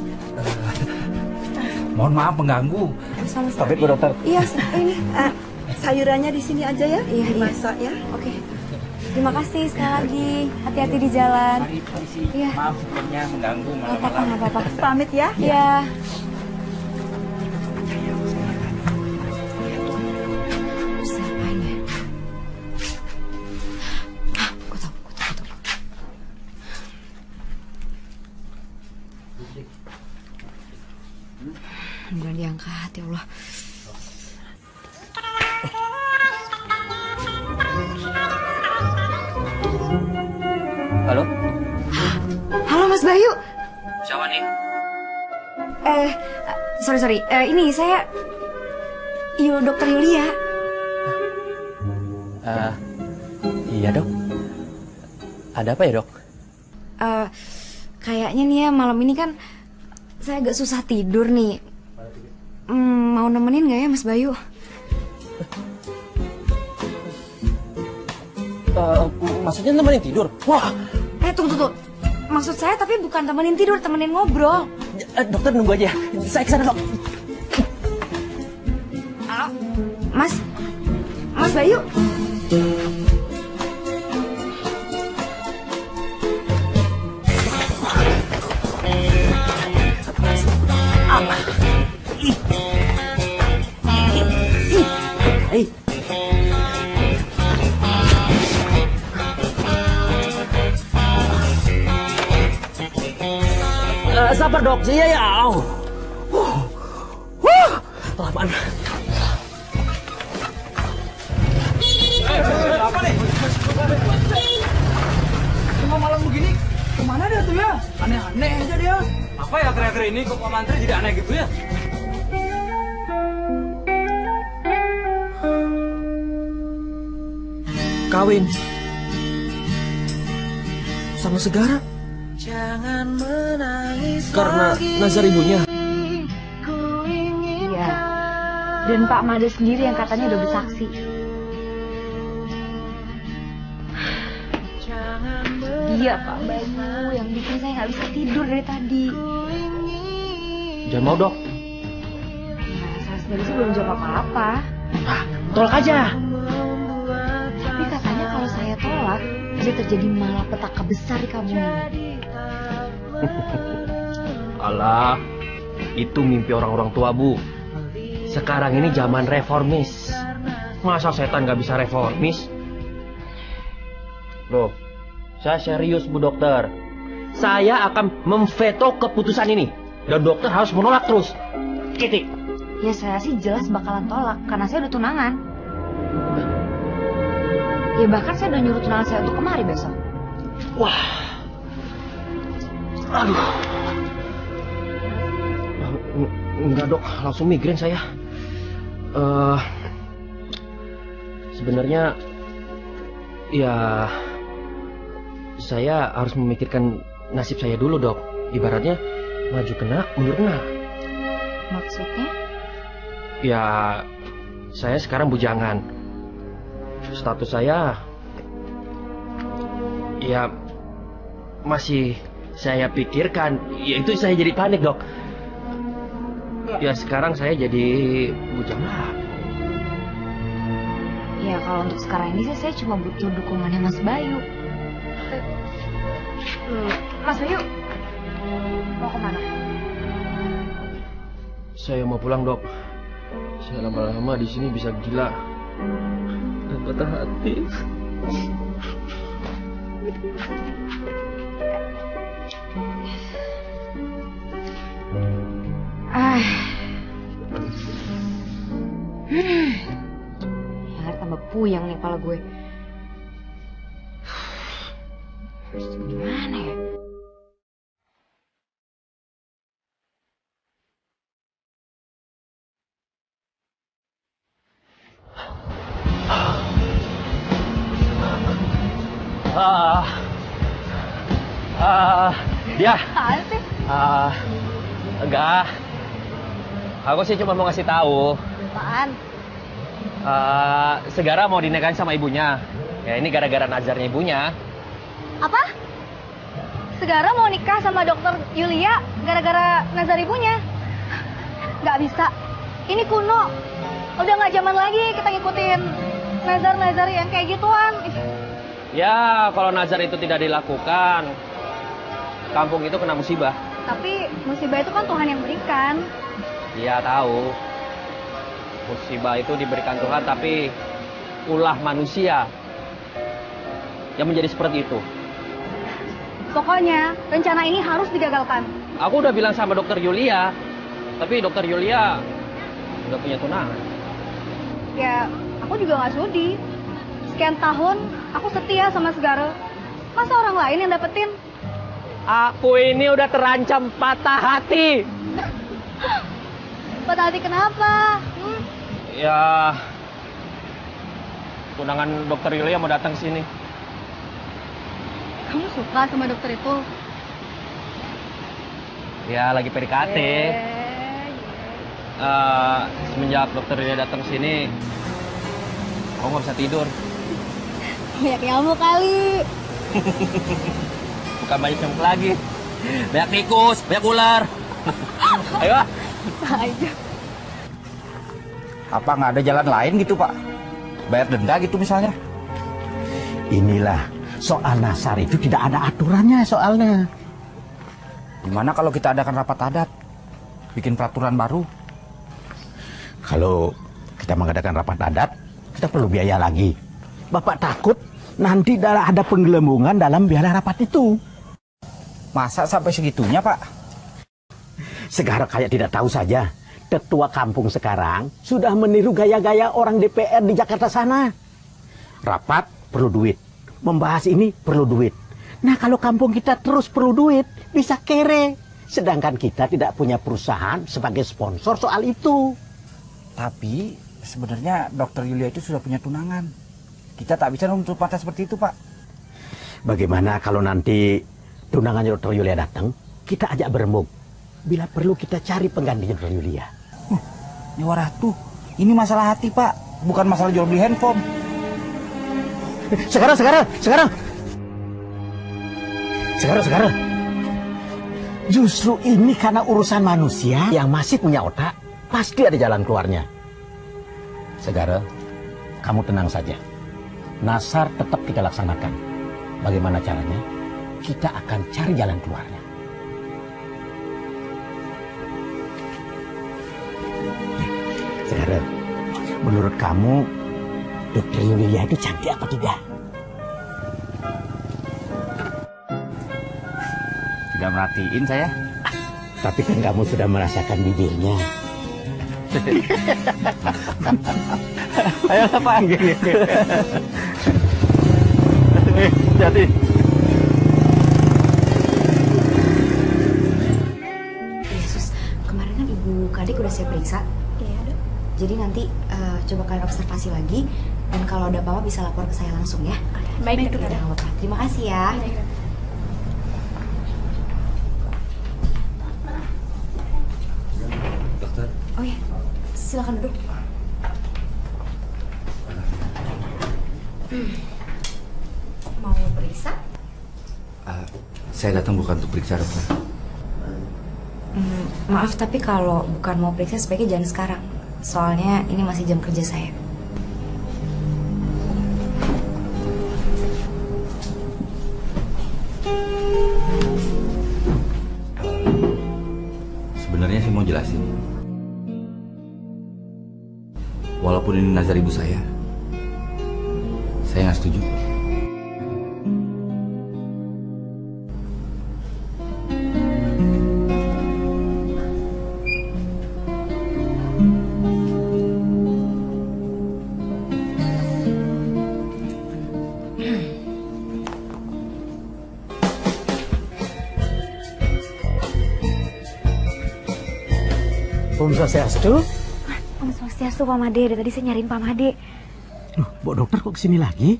Speaker 9: Mohon maaf mengganggu.
Speaker 1: Sama-sama.
Speaker 8: Tapi Bu Dokter.
Speaker 1: Iya, ini.
Speaker 7: Sayurannya di sini aja ya.
Speaker 1: Iya.
Speaker 7: Masak ya.
Speaker 1: Oke. Terima kasih sekali lagi. Hati-hati di jalan.
Speaker 9: Mari permisi.
Speaker 1: Iya.
Speaker 9: Maaf sebelumnya mengganggu
Speaker 1: Nggak apa-apa,
Speaker 9: malam-malam.
Speaker 1: nggak apa-apa.
Speaker 7: Pamit ya.
Speaker 1: Iya. Siapa ini? Gue tahu. Belum diangkat, ya Allah.
Speaker 3: Halo?
Speaker 1: Halo Mas Bayu.
Speaker 3: Siapa nih?
Speaker 1: Sorry. Ini saya Dokter Yulia.
Speaker 3: Iya dok. Ada apa ya dok?
Speaker 1: Kayaknya nih ya malam ini kan saya agak susah tidur nih. Mau nemenin nggak ya Mas Bayu?
Speaker 3: Maksudnya nemenin tidur? Wah,
Speaker 1: Tunggu. Maksud saya tapi bukan temenin tidur, temenin ngobrol.
Speaker 3: dokter nunggu aja. Saya kesana dok.
Speaker 1: Halo, Mas Bayu.
Speaker 3: Sabar dok, iya ya. Apaan?
Speaker 5: Apa nih? Tengah malam begini, kemana dia tuh ya? Aneh-aneh aja dia.
Speaker 10: Apa ya akhir-akhir ini kok Pak Mantri jadi aneh gitu ya?
Speaker 3: Kawin sama Segara karena nazar ibunya.
Speaker 1: Iya. Dan Pak Made sendiri yang katanya udah bersaksi. Dia Pak Bayu yang bikin saya nggak bisa tidur dari tadi.
Speaker 3: Jangan mau dok.
Speaker 1: Nah, saya sendiri sih belum jawab apa-apa.
Speaker 3: Tolak aja.
Speaker 1: Tapi katanya kalau saya tolak, bisa terjadi malapetaka besar di kampung ini.
Speaker 3: Alah, itu mimpi orang-orang tua Bu. Sekarang ini zaman reformis. Masa setan nggak bisa reformis? Loh, saya serius Bu Dokter. Saya akan memveto keputusan ini. Dan dokter harus menolak terus. Titik.
Speaker 1: Ya saya sih jelas bakalan tolak, karena saya udah tunangan. Ya bahkan saya udah nyuruh tunangan saya untuk kemari besok.
Speaker 3: Wah. Aduh. Enggak dok, langsung migrain saya. Sebenarnya ya saya harus memikirkan nasib saya dulu dok. Ibaratnya maju kena, mundur kena.
Speaker 1: Maksudnya?
Speaker 3: Ya saya sekarang bujangan. Status saya ya masih saya pikirkan. Ya itu saya jadi panik dok. Ya sekarang saya jadi bujang lah.
Speaker 1: Ya kalau untuk sekarang ini saya cuma butuh dukungannya Mas Bayu. Mas Bayu, mau kemana?
Speaker 3: Saya mau pulang dok. Saya lama-lama di sini bisa gila dan patah hati.
Speaker 1: Ya tambah puyeng nih kepala gue. Harus gimana ya?
Speaker 11: Dia.
Speaker 1: Apaan sih?
Speaker 11: Enggak. Aku sih cuma mau ngasih tahu.
Speaker 1: Apaan?
Speaker 11: Segara mau dinikahin sama ibunya. Ya ini gara-gara nazarnya ibunya.
Speaker 1: Apa? Segara mau nikah sama dokter Yulia gara-gara nazar ibunya? Nggak bisa. Ini kuno. Udah nggak zaman lagi kita ngikutin nazar-nazar yang kayak gituan.
Speaker 11: Ya kalau nazar itu tidak dilakukan, kampung itu kena musibah.
Speaker 1: Tapi musibah itu kan Tuhan yang berikan.
Speaker 11: Iya tahu. Musibah itu diberikan Tuhan, tapi ulah manusia yang menjadi seperti itu.
Speaker 1: Pokoknya rencana ini harus digagalkan.
Speaker 11: Aku udah bilang sama dokter Yulia, tapi dokter Yulia udah punya tunangan.
Speaker 1: Ya, aku juga nggak sudi. Sekian tahun aku setia sama Segara. Masa orang lain yang dapetin?
Speaker 11: Aku ini udah terancam patah hati.
Speaker 1: Patah hati kenapa?
Speaker 11: Ya, tunangan dokter Yulia mau datang sini.
Speaker 1: Kamu suka sama dokter itu?
Speaker 11: Ya, lagi PDKT. Semenjak dokter Yulia datang sini, aku nggak bisa tidur.
Speaker 1: Banyak nyamuk kali.
Speaker 11: Bukan banyak nyamuk lagi. Banyak tikus, banyak ular. Ayo.
Speaker 1: Aja.
Speaker 9: Apa nggak ada jalan lain gitu Pak? Bayar denda gitu misalnya?
Speaker 5: Inilah, soal nasar itu tidak ada aturannya soalnya.
Speaker 9: Gimana kalau kita adakan rapat adat? Bikin peraturan baru?
Speaker 5: Kalau kita mengadakan rapat adat, kita perlu biaya lagi. Bapak takut nanti ada penggelembungan dalam biaya rapat itu.
Speaker 9: Masa sampai segitunya Pak?
Speaker 5: Segara kayak tidak tahu saja. Ketua kampung sekarang sudah meniru gaya-gaya orang DPR di Jakarta sana. Rapat perlu duit, membahas ini perlu duit. Nah kalau kampung kita terus perlu duit, bisa kere. Sedangkan kita tidak punya perusahaan sebagai sponsor soal itu.
Speaker 9: Tapi sebenarnya dokter Yulia itu sudah punya tunangan. Kita tak bisa menutup mata seperti itu Pak.
Speaker 5: Bagaimana kalau nanti tunangannya dokter Yulia datang, kita ajak berembuk. Bila perlu kita cari penggantinya dokter Yulia.
Speaker 9: Nyawa Ratu, ini masalah hati Pak, bukan masalah jual beli handphone.
Speaker 5: Sekarang. Justru ini karena urusan manusia yang masih punya otak, pasti ada jalan keluarnya. Segara, kamu tenang saja. Nasar tetap kita laksanakan. Bagaimana caranya? Kita akan cari jalan keluarnya. Segara, menurut kamu dokter Yulia itu cantik apa tidak?
Speaker 9: Sudah merhatiin saya.
Speaker 5: Tapi kan kamu sudah merasakan bibirnya.
Speaker 2: Ayo Pak. Jadi.
Speaker 1: Yesus, kemarin kan Ibu Kadik udah saya periksa. Iya, Dok. Jadi nanti coba kalian observasi lagi dan kalau ada apa-apa bisa lapor ke saya langsung ya.
Speaker 12: Baik, Dok.
Speaker 1: Jangan lupa. Terima kasih ya.
Speaker 12: Baik, Dok.
Speaker 6: Dokter.
Speaker 1: Oh ya, silakan duduk. Mau periksa?
Speaker 6: Saya datang bukan untuk periksa dokter.
Speaker 1: Maaf tapi kalau bukan mau periksa sebaiknya jangan sekarang. Soalnya ini masih jam kerja saya.
Speaker 6: Sebenarnya saya mau jelasin. Walaupun ini nazar ibu saya nggak setuju.
Speaker 5: Om Swastiastu.
Speaker 1: Om Swastiastu, Pak Made. Dari tadi saya nyariin Pak Made.
Speaker 5: Loh, Bu Dokter kok kesini lagi?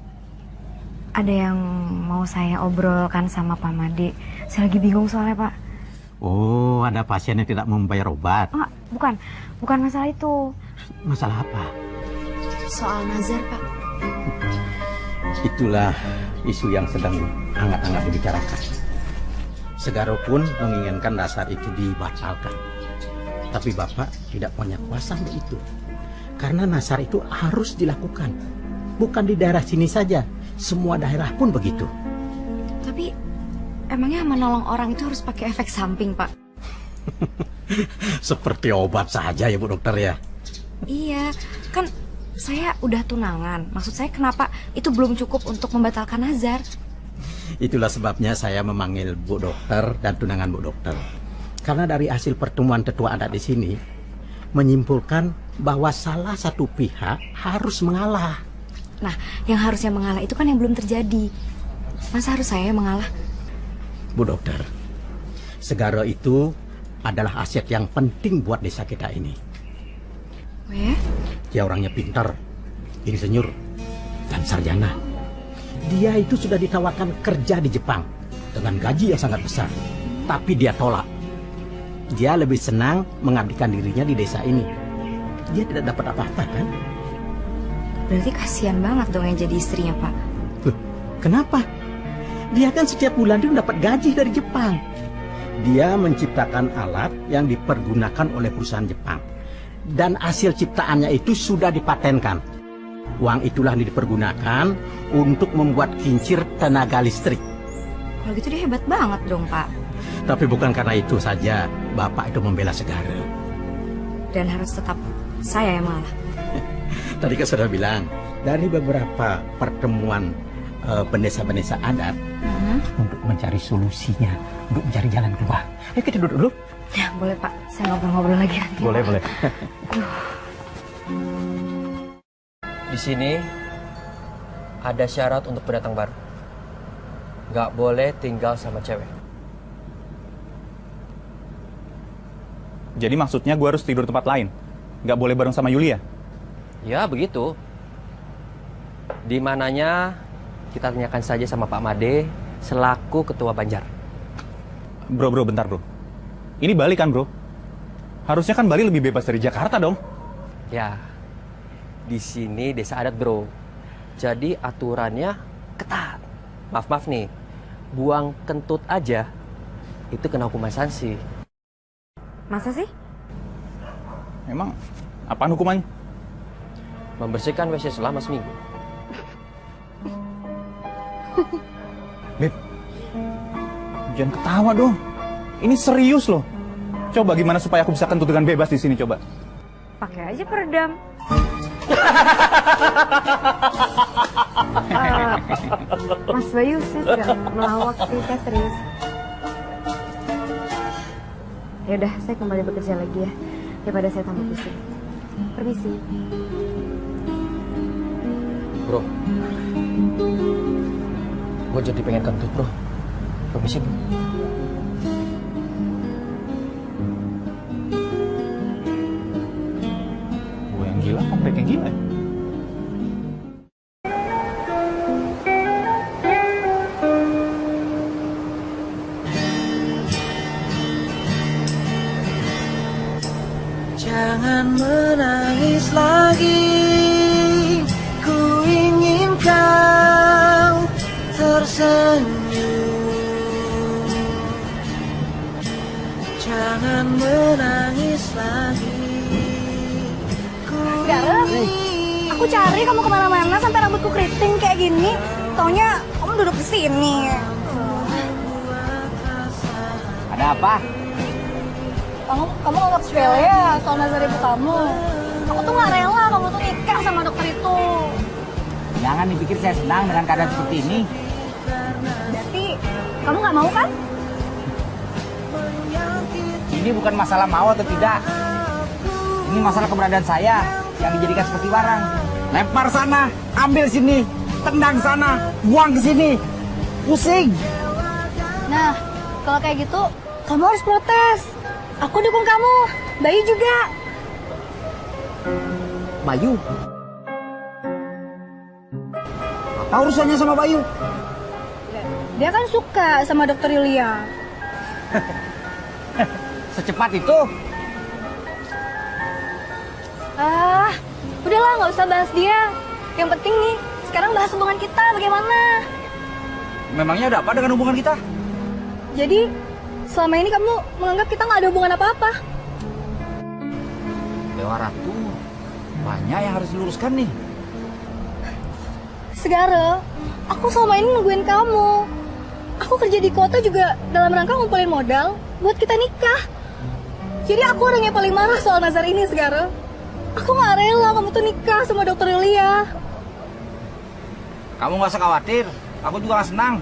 Speaker 1: Ada yang mau saya obrolkan sama Pak Made. Saya lagi bingung soalnya, Pak.
Speaker 5: Oh, ada pasien yang tidak mau membayar obat.
Speaker 1: Oh, bukan masalah itu.
Speaker 5: Masalah apa?
Speaker 1: Soal nazar, Pak.
Speaker 5: Itulah isu yang sedang hangat-hangat dibicarakan. Segaro pun menginginkan nazar itu dibatalkan. Tapi Bapak tidak punya kuasa untuk itu. Karena nazar itu harus dilakukan. Bukan di daerah sini saja. Semua daerah pun begitu.
Speaker 1: Tapi emangnya menolong orang itu harus pakai efek samping, Pak?
Speaker 5: Seperti obat saja ya Bu Dokter ya.
Speaker 1: Iya, kan saya udah tunangan. Maksud saya kenapa itu belum cukup untuk membatalkan nazar?
Speaker 5: Itulah sebabnya saya memanggil Bu Dokter dan tunangan Bu Dokter. Karena dari hasil pertemuan tetua adat di sini menyimpulkan bahwa salah satu pihak harus mengalah.
Speaker 1: Nah, yang harusnya mengalah itu kan yang belum terjadi. Masa harus saya yang mengalah?
Speaker 5: Bu Dokter, Segara itu adalah aset yang penting buat desa kita ini. Dia orangnya pintar, insinyur, dan sarjana. Dia itu sudah ditawarkan kerja di Jepang dengan gaji yang sangat besar, tapi dia tolak. Dia lebih senang mengabdikan dirinya di desa ini. Dia tidak dapat apa-apa, kan?
Speaker 1: Berarti kasihan banget dong yang jadi istrinya, Pak.
Speaker 5: Loh, kenapa? Dia kan setiap bulan itu dapat gaji dari Jepang. Dia menciptakan alat yang dipergunakan oleh perusahaan Jepang. Dan hasil ciptaannya itu sudah dipatenkan. Uang itulah yang dipergunakan untuk membuat kincir tenaga listrik.
Speaker 1: Kalau gitu dia hebat banget dong, Pak.
Speaker 5: Tapi bukan karena itu saja Bapak itu membela Segara.
Speaker 1: Dan harus tetap saya yang mengalah.
Speaker 5: Tadi kan sudah bilang, dari beberapa pertemuan pendesa-pendesa adat untuk mencari solusinya, untuk mencari jalan keluar. Ayo kita duduk dulu.
Speaker 1: Ya, boleh Pak. Saya ngobrol-ngobrol lagi nanti.
Speaker 5: Boleh, boleh.
Speaker 11: Di sini ada syarat untuk pendatang baru. Nggak boleh tinggal sama cewek.
Speaker 2: Jadi maksudnya gue harus tidur tempat lain? Nggak boleh bareng sama Yulia?
Speaker 11: Ya, begitu. Di mananya kita tanyakan saja sama Pak Made selaku ketua Banjar.
Speaker 2: Bro, bentar bro. Ini Bali kan bro? Harusnya kan Bali lebih bebas dari Jakarta dong?
Speaker 11: Ya, di sini desa adat bro. Jadi aturannya ketat. Maaf nih, buang kentut aja itu kena hukuman sanksi.
Speaker 1: Masa sih?
Speaker 2: Emang apaan hukumannya?
Speaker 11: Membersihkan WC selama seminggu.
Speaker 2: Beb, jangan ketawa dong. Ini serius loh. Coba gimana supaya aku bisa kentut dengan bebas di sini coba?
Speaker 1: Pakai aja peredam. Mas Bayu sih nggak melawak sih, saya serius. Yaudah, saya kembali bekerja lagi ya, daripada saya tambah pusing. Permisi.
Speaker 11: Bro, gue jadi pengen kentut bro. Permisi bro.
Speaker 2: Gue yang gila, kamu kayak gila.
Speaker 12: Jangan menangis lagi, ku ingin kau tersenyum. Jangan menangis lagi, ku ingin.
Speaker 13: Aku cari kamu kemana-mana sampai rambutku keriting kayak gini. Taunya kamu duduk di sini.
Speaker 9: Ada apa?
Speaker 13: Kamu anggap sepele ya soal nazar ibu kamu. Aku tuh gak rela kamu tuh nikah sama dokter itu.
Speaker 9: Jangan dipikir saya senang dengan keadaan seperti ini.
Speaker 13: Berarti kamu gak mau kan?
Speaker 9: Ini bukan masalah mau atau tidak. Ini masalah keberadaan saya yang dijadikan seperti barang. Lempar sana, ambil sini, tendang sana, buang ke sini. Pusing.
Speaker 13: Nah, kalau kayak gitu kamu harus protes. Aku dukung kamu. Bayu juga.
Speaker 4: Bayu? Apa urusannya sama Bayu?
Speaker 13: Dia kan suka sama dokter Yulia.
Speaker 4: Secepat itu?
Speaker 13: Ah, udahlah nggak usah bahas dia. Yang penting nih, sekarang bahas hubungan kita bagaimana.
Speaker 9: Memangnya ada apa dengan hubungan kita?
Speaker 13: Jadi, selama ini kamu menganggap kita nggak ada hubungan apa-apa.
Speaker 9: Dewa Ratu, banyak yang harus diluruskan nih.
Speaker 13: Segara, aku selama ini nungguin kamu. Aku kerja di kota juga dalam rangka ngumpulin modal buat kita nikah. Jadi aku orang yang paling marah soal Nazar ini, Segara. Aku nggak rela kamu tuh nikah sama dokter Yulia.
Speaker 9: Kamu nggak usah khawatir, aku juga nggak senang.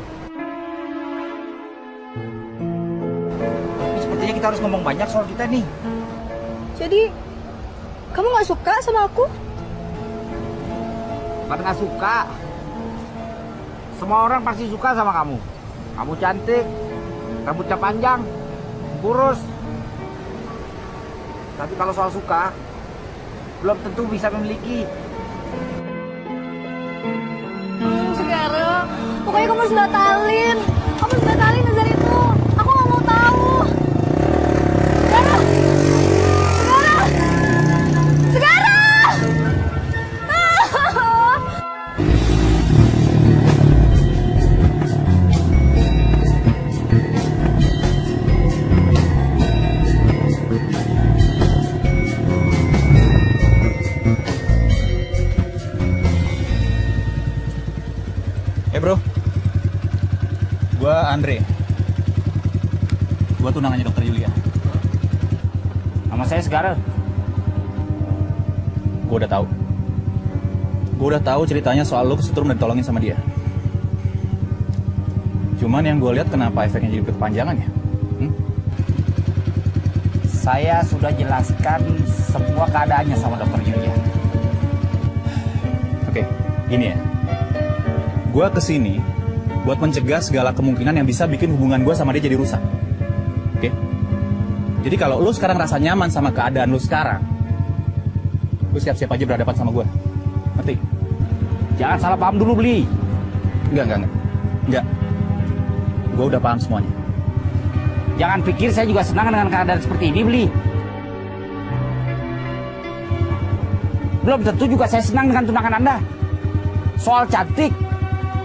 Speaker 9: Tapi sepertinya kita harus ngomong banyak soal kita nih.
Speaker 13: Jadi, kamu nggak suka sama aku?
Speaker 9: Bukan nggak suka. Semua orang pasti suka sama kamu. Kamu cantik, rambutnya panjang, kurus. Tapi kalau soal suka, belum tentu bisa memiliki.
Speaker 13: Segara, pokoknya kamu harus batalin. Kamu harus batalin Nazar itu. Aku nggak mau tahu. Segara! Segara! Segara!
Speaker 2: Bro, gua Andre. Gua tunangannya dokter Yulia.
Speaker 9: Nama saya Segara.
Speaker 2: Gua udah tahu ceritanya soal lu kesetrum dan ditolongin sama dia. Cuman yang gua lihat kenapa efeknya jadi berkepanjangan ya?
Speaker 9: Saya sudah jelaskan semua keadaannya sama dokter Yulia.
Speaker 2: Oke, gini ya. Gue kesini buat mencegah segala kemungkinan yang bisa bikin hubungan gue sama dia jadi rusak. Oke? Jadi kalau lu sekarang rasa nyaman sama keadaan lu sekarang, lu siap-siap aja berhadapan sama gue. Ngerti?
Speaker 9: Jangan salah paham dulu, Bli.
Speaker 2: Enggak. Gue udah paham semuanya.
Speaker 9: Jangan pikir saya juga senang dengan keadaan seperti ini, Bli. Belum tentu juga saya senang dengan tunangan Anda. Soal cantik,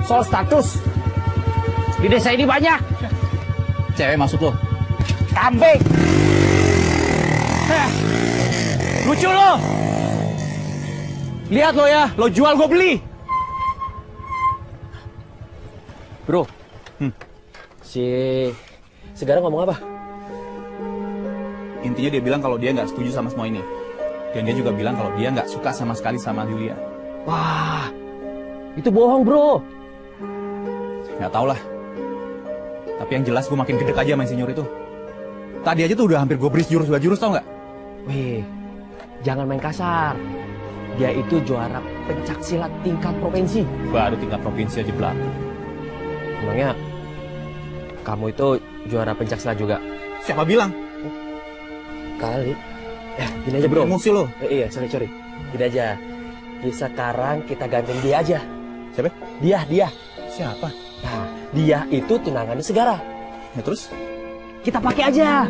Speaker 9: soal status, di desa ini banyak.
Speaker 2: Cewek maksud lo?
Speaker 9: Kambing.
Speaker 2: Lucu lo. Lihat lo ya, lo jual gue beli.
Speaker 11: Bro, si Segara ngomong apa?
Speaker 2: Intinya dia bilang kalau dia nggak setuju sama semua ini. Dan dia juga bilang kalau dia nggak suka sama sekali sama Yulia.
Speaker 11: Wah, itu bohong, bro.
Speaker 2: Nggak tau lah. Tapi yang jelas gue makin gede aja sama insinyur itu. Tadi aja tuh udah hampir gue beris jurus 2 jurus, tau nggak?
Speaker 11: Weh, jangan main kasar. Dia itu juara pencaksilat tingkat provinsi.
Speaker 2: Baru tingkat provinsi aja belakang.
Speaker 11: Emangnya kamu itu juara pencaksilat juga?
Speaker 2: Siapa bilang?
Speaker 11: Kali. Ya, gini aja bro.
Speaker 2: Emosi lo.
Speaker 11: Iya, sorry. Gini aja. Sekarang kita gandeng dia aja.
Speaker 2: Siapa?
Speaker 11: Dia.
Speaker 2: Siapa?
Speaker 11: Nah, dia itu tunangannya Segara.
Speaker 2: Ya terus?
Speaker 11: Kita pakai aja.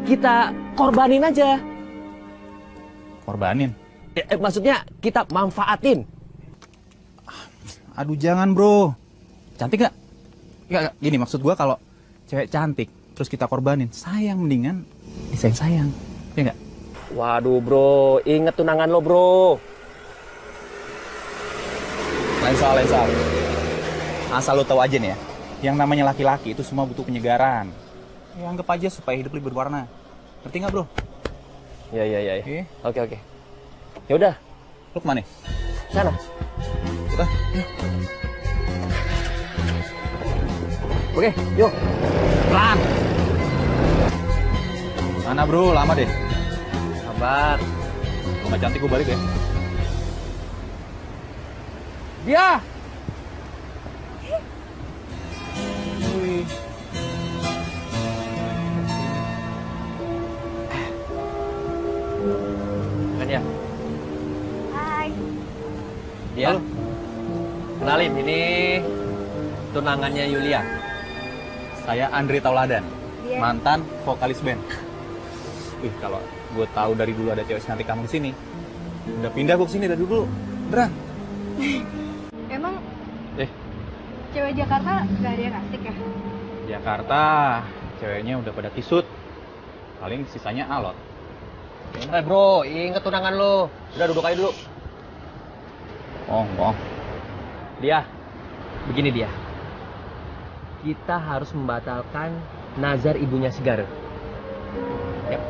Speaker 11: Kita korbanin aja.
Speaker 2: Korbanin?
Speaker 11: Maksudnya kita manfaatin.
Speaker 2: Aduh jangan bro. Cantik gak? Gak, gini maksud gua kalau cewek cantik terus kita korbanin, sayang mendingan disayang-sayang. Ya gak?
Speaker 11: Waduh bro, inget tunangan lo bro.
Speaker 2: Lain soal. Asal lo tahu aja nih ya, yang namanya laki-laki itu semua butuh penyegaran. Ya anggap aja supaya hidup lebih berwarna. Ngerti nggak bro?
Speaker 11: Iya. Oke. Ya udah.
Speaker 2: Lo kemana?
Speaker 11: Sana.
Speaker 2: Udah.
Speaker 11: Oke, yuk. Pelan.
Speaker 2: Mana bro? Lama deh.
Speaker 11: Sabar.
Speaker 2: Kalau nggak cantik gue balik ya.
Speaker 9: Dia.
Speaker 11: Kan ya?
Speaker 1: Hai.
Speaker 11: Dia. Kenalin, ini tunangannya Yulia.
Speaker 2: Saya Andri Tauladan,
Speaker 1: Dia.
Speaker 2: mantan vokalis band. Kalau gue tahu dari dulu ada cewek cantik kamu di sini, udah pindah gue kesini dari dulu. Beneran.
Speaker 13: Emang cewek Jakarta gak ada yang asik ya?
Speaker 2: Jakarta, ceweknya udah pada kisut. Paling sisanya alot.
Speaker 11: Bro, inget tunangan lo. Udah duduk aja dulu.
Speaker 2: Oh.
Speaker 11: Dia, begini dia. Kita harus membatalkan nazar ibunya Segara. Yap.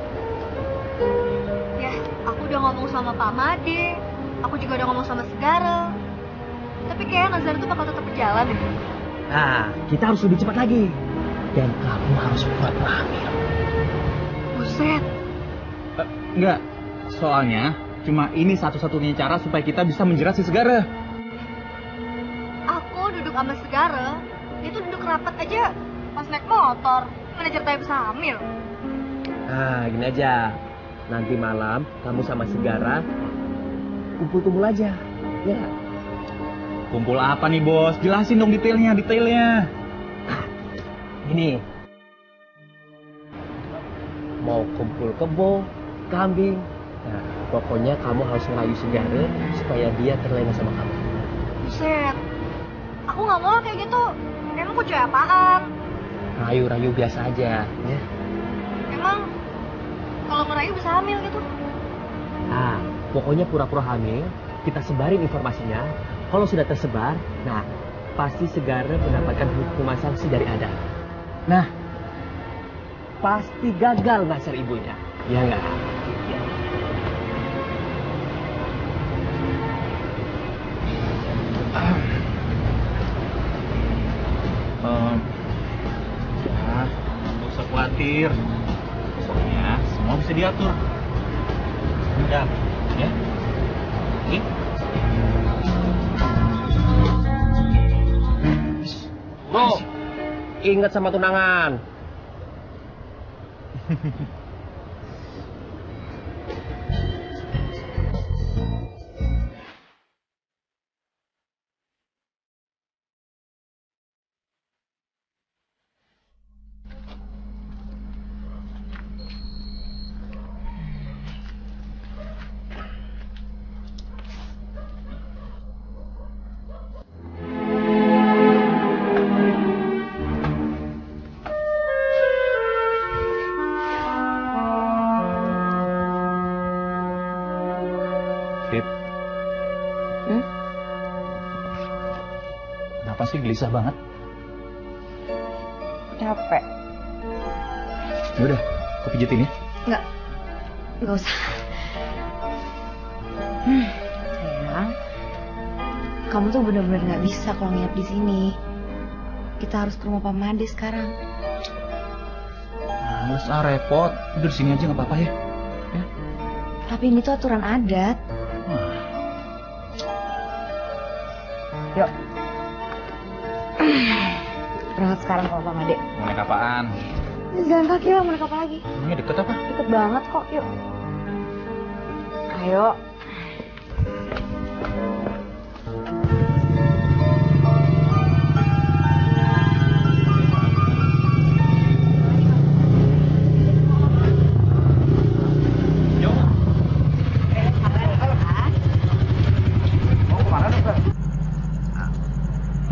Speaker 13: Ya, aku udah ngomong sama Pak Made. Aku juga udah ngomong sama Segara. Tapi kayaknya nazar itu bakal tetap berjalan ya.
Speaker 11: Nah, kita harus lebih cepat lagi. Dan kamu harus pura-pura hamil.
Speaker 13: Buset.
Speaker 2: Enggak, soalnya cuma ini satu-satunya cara supaya kita bisa menjerat si Segara.
Speaker 13: Aku duduk sama Segara, dia tuh duduk rapat aja pas naik motor. Mana ceritanya bisa hamil?
Speaker 11: Nah, gini aja. Nanti malam kamu sama Segara kumpul-kumpul aja. Ya.
Speaker 2: Kumpul apa nih bos? Jelasin dong detailnya.
Speaker 11: Ini mau kumpul kebo, kambing. Nah, pokoknya kamu harus ngerayu Segara supaya dia terlena sama kamu.
Speaker 13: Buset. Aku nggak mau kayak gitu. Emang aku cewek apaan?
Speaker 11: Rayu-rayu biasa aja, ya.
Speaker 13: Emang kalau ngerayu bisa hamil gitu?
Speaker 11: Nah, pokoknya pura-pura hamil, kita sebarin informasinya. Kalau sudah tersebar, nah pasti Segara mendapatkan hukuman sanksi dari Adam. Nah, pasti gagal ngasar ibunya, ya nggak? Ya.
Speaker 2: Nggak usah khawatir. Pokoknya semua bisa diatur. Udah, ya. Oke?
Speaker 11: Bro, ingat sama tunangan.
Speaker 2: Kenapa sih gelisah banget?
Speaker 1: Capek.
Speaker 2: Yaudah, aku pijitin ya.
Speaker 1: Nggak usah. Sayang, kamu tuh bener-bener nggak bisa kalau nginep di sini. Kita harus ke rumah Pak Made sekarang.
Speaker 2: Males repot. Udah di sini aja nggak apa-apa ya.
Speaker 1: Tapi ini tuh aturan adat. Yuk. Berangkat sekarang ke Pak Made.
Speaker 2: Mau naik apaan?
Speaker 1: Jalan kaki lah, mau naik apa lagi?
Speaker 2: Ini deket apa?
Speaker 1: Deket banget kok, yuk. Ayo.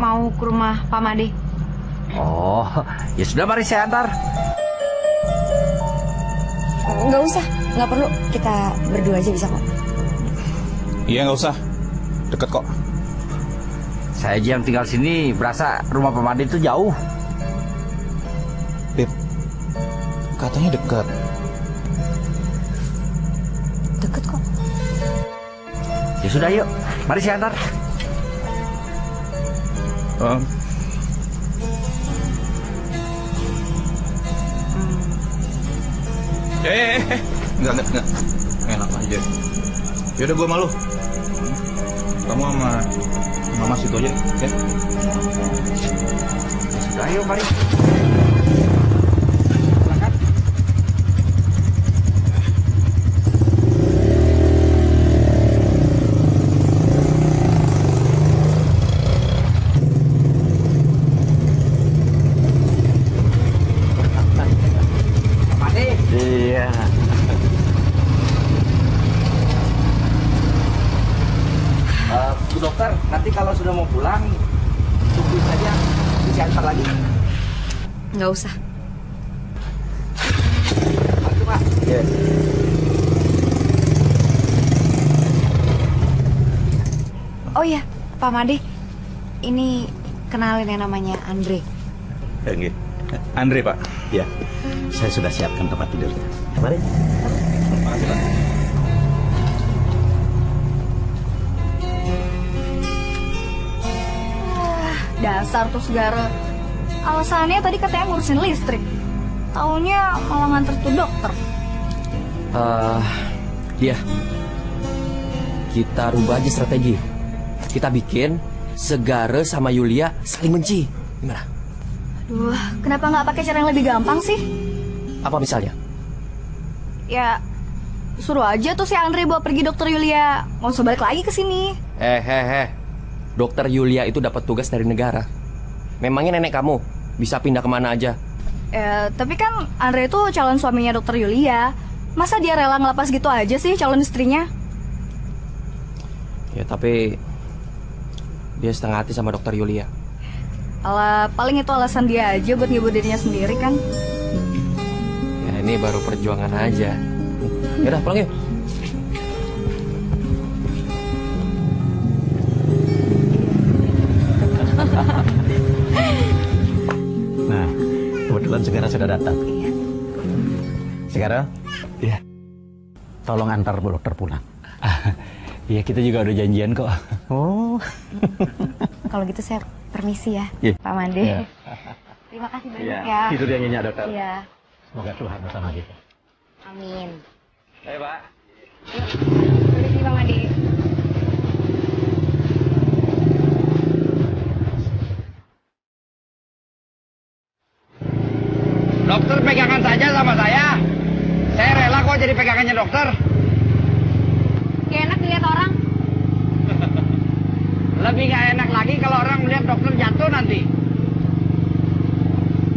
Speaker 1: Mau ke rumah Pak Made.
Speaker 11: Oh, ya sudah, mari saya antar.
Speaker 1: Nggak usah, nggak perlu. Kita berdua aja bisa kok.
Speaker 2: Iya, nggak usah. Deket kok.
Speaker 9: Saya aja yang tinggal sini berasa rumah Pak Made itu jauh.
Speaker 2: Beb, katanya deket.
Speaker 1: Deket kok.
Speaker 9: Ya sudah, yuk. Mari saya antar.
Speaker 2: Enggak. Enak aja. Yaudah, gue malu. Kamu sama Mama situ aja, ya?
Speaker 9: Sudah, yuk, mari.
Speaker 6: dokter, nanti kalau sudah mau pulang, tungguin saja, bisa antar lagi.
Speaker 1: Nggak usah.
Speaker 6: Itu Pak. Yes.
Speaker 1: Oh iya, Pak Made, ini kenalin yang namanya Andre.
Speaker 5: Enggak.
Speaker 2: Andre, Pak.
Speaker 5: Ya, saya sudah siapkan tempat tidurnya. Mari.
Speaker 2: Makasih, Pak.
Speaker 13: Dasar tuh Segara. Alasannya tadi katanya ngurusin listrik. Taunya malah nganter tuh dokter.
Speaker 11: Iya. Kita rubah aja strategi. Kita bikin Segara sama Yulia saling benci. Gimana?
Speaker 13: Aduh, kenapa nggak pakai cara yang lebih gampang sih?
Speaker 11: Apa misalnya?
Speaker 13: Ya, suruh aja tuh si Andre bawa pergi dokter Yulia. Nggak usah balik lagi ke sini.
Speaker 11: Dokter Yulia itu dapat tugas dari negara. Memangnya nenek kamu bisa pindah kemana aja?
Speaker 13: Tapi kan Andre itu calon suaminya dokter Yulia. Masa dia rela ngelepas gitu aja sih calon istrinya?
Speaker 11: Ya tapi dia setengah hati sama dokter Yulia.
Speaker 13: Alah, paling itu alasan dia aja buat ngibur dirinya sendiri kan?
Speaker 11: Ya ini baru perjuangan aja. Yaudah pulang yuk.
Speaker 5: Nah, kebetulan Segara sudah datang. Segara?
Speaker 2: Iya.
Speaker 5: Tolong antar Bu Dokter pulang.
Speaker 2: Iya, kita juga udah janjian kok.
Speaker 5: Oh.
Speaker 1: Kalau gitu saya permisi ya,
Speaker 5: Iya.
Speaker 1: Pak Made.
Speaker 5: Iya.
Speaker 1: Terima kasih banyak
Speaker 5: Iya.
Speaker 1: ya.
Speaker 5: Tidur yang nyenyak, Dokter.
Speaker 1: Iya.
Speaker 5: Semoga Tuhan bersama kita.
Speaker 1: Amin.
Speaker 11: Ayo Pak.
Speaker 1: Permisi Pak Made.
Speaker 9: Dokter pegangan saja sama saya. Saya rela kok jadi pegangannya dokter.
Speaker 1: Kayak enak dilihat orang.
Speaker 9: Lebih nggak enak lagi kalau orang melihat dokter jatuh nanti.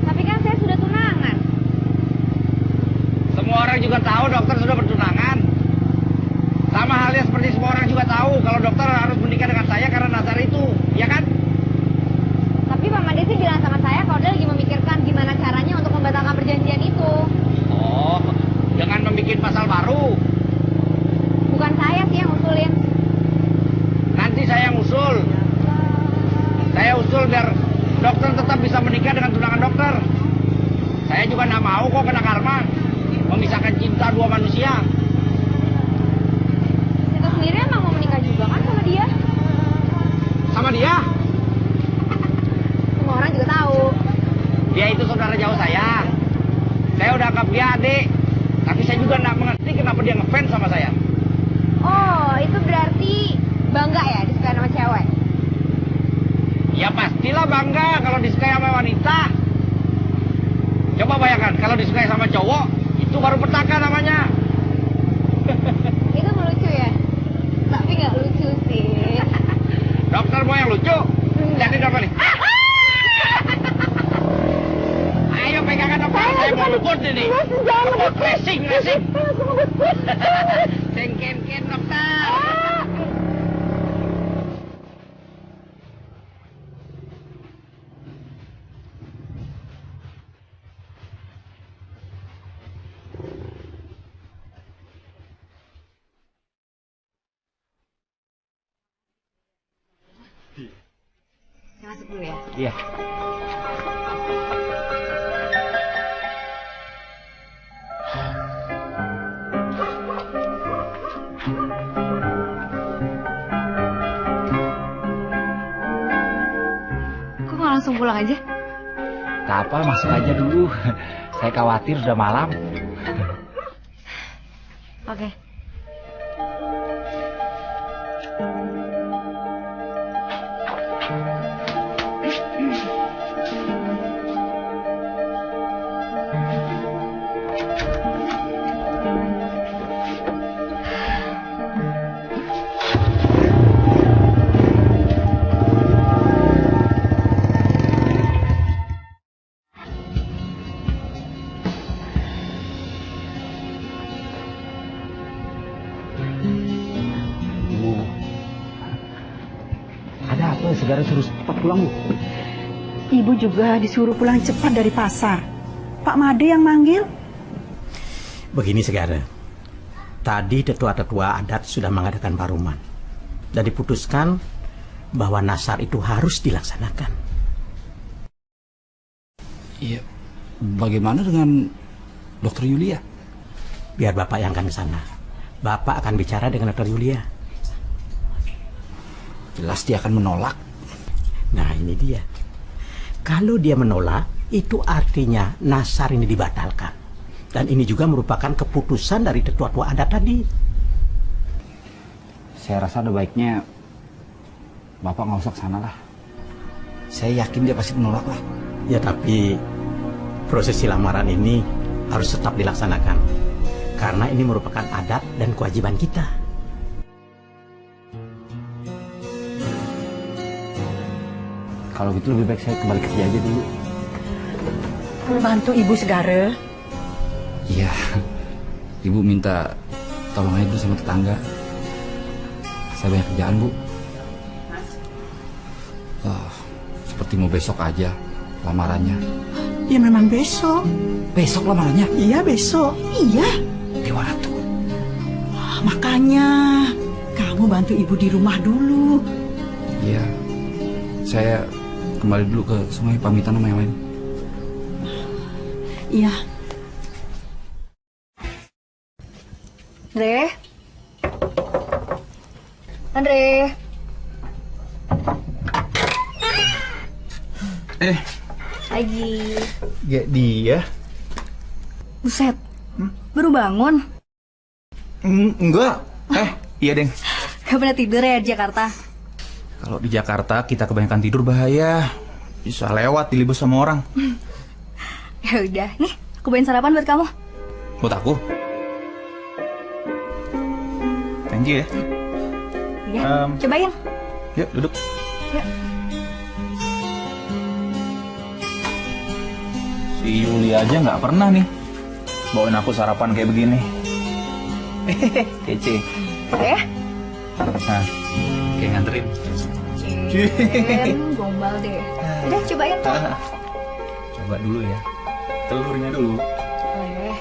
Speaker 1: Tapi kan saya sudah tunangan.
Speaker 9: Semua orang juga tahu dokter sudah bertunangan. Sama halnya seperti semua orang juga tahu kalau dokter harus menikah dengan saya karena Nazar itu, ya kan?
Speaker 1: Tapi Pak Made sih bilang sama saya kalau dia lagi memikirkan gimana caranya untuk membatalkan perjanjian itu.
Speaker 9: Oh, dengan membuat pasal baru.
Speaker 1: Bukan saya sih yang usulin.
Speaker 9: Nanti saya yang usul. Saya usul biar dokter tetap bisa menikah dengan tunangan dokter. Saya juga nggak mau kok kena karma memisahkan cinta dua manusia.
Speaker 1: Kita sendiri emang mau menikah juga kan sama dia?
Speaker 9: Sama dia?
Speaker 1: Semua orang juga tahu.
Speaker 9: Dia itu saudara jauh saya. Saya udah anggap dia adik. Tapi saya juga nggak mengerti kenapa dia ngefans sama saya.
Speaker 1: Oh, itu berarti bangga ya disukai sama cewek?
Speaker 9: Ya pastilah bangga kalau disukai sama wanita. Coba bayangkan kalau disukai sama cowok, itu baru petaka namanya.
Speaker 1: Itu melucu ya? Tapi nggak lucu sih.
Speaker 9: Dokter mau yang lucu? Jadi dokter nih. Ayo pegangan dokter, saya mau luput ini. Racing. Sengken dokter.
Speaker 1: Saya masuk dulu ya.
Speaker 9: Iya.
Speaker 1: Kok nggak langsung pulang aja?
Speaker 8: Tak apa, masuk aja dulu. Saya khawatir sudah malam.
Speaker 1: Oke.
Speaker 8: Segara suruh cepat pulang, Bu.
Speaker 7: Ibu juga disuruh pulang cepat dari pasar. Pak Made yang manggil.
Speaker 5: Begini Segara, tadi tetua-tetua adat sudah mengadakan paruman dan diputuskan bahwa nasar itu harus dilaksanakan.
Speaker 9: Iya, bagaimana dengan Dokter Yulia?
Speaker 5: Biar Bapak yang akan ke sana. Bapak akan bicara dengan Dokter Yulia.
Speaker 9: Jelas dia akan menolak.
Speaker 5: Nah ini dia. Kalau dia menolak, itu artinya nasar ini dibatalkan. Dan ini juga merupakan keputusan dari tetua-tetua adat tadi.
Speaker 9: Saya rasa ada baiknya Bapak nggak usah ke sana lah. Saya yakin dia pasti menolak lah.
Speaker 5: Ya tapi prosesi lamaran ini harus tetap dilaksanakan. Karena ini merupakan adat dan kewajiban kita.
Speaker 9: Kalau gitu lebih baik saya kembali kerja aja dulu.
Speaker 7: Bantu Ibu Segara.
Speaker 9: Iya, Ibu minta tolong aja dulu sama tetangga. Saya banyak kerjaan, Bu. Seperti mau besok aja lamarannya.
Speaker 7: Ya memang besok.
Speaker 9: Besok lamarannya?
Speaker 7: Iya besok. Iya.
Speaker 9: Di mana tuh?
Speaker 7: Makanya kamu bantu Ibu di rumah dulu.
Speaker 9: Iya. Saya kembali dulu ke sungai pamitan sama yang lain.
Speaker 7: Iya.
Speaker 13: Andre. Lagi.
Speaker 2: Ya dia.
Speaker 13: Buset. Baru bangun.
Speaker 2: Enggak. Iya, Deng.
Speaker 13: Gak pernah tidur ya di Jakarta?
Speaker 2: Kalau di Jakarta kita kebanyakan tidur bahaya. Bisa lewat dilibas sama orang.
Speaker 13: Ya udah, nih aku bawain sarapan buat kamu.
Speaker 2: Buat aku. Thank you ya.
Speaker 13: Ya, cobain.
Speaker 2: Yuk, duduk.
Speaker 13: Yuk.
Speaker 2: Si Yuli aja nggak pernah nih bawain aku sarapan kayak begini. Kece.
Speaker 13: Ya?
Speaker 2: Nah, kayak nganterin.
Speaker 13: Gombal deh. Udah, cobain tuh.
Speaker 2: Coba dulu ya. Telurnya dulu.
Speaker 13: Boleh.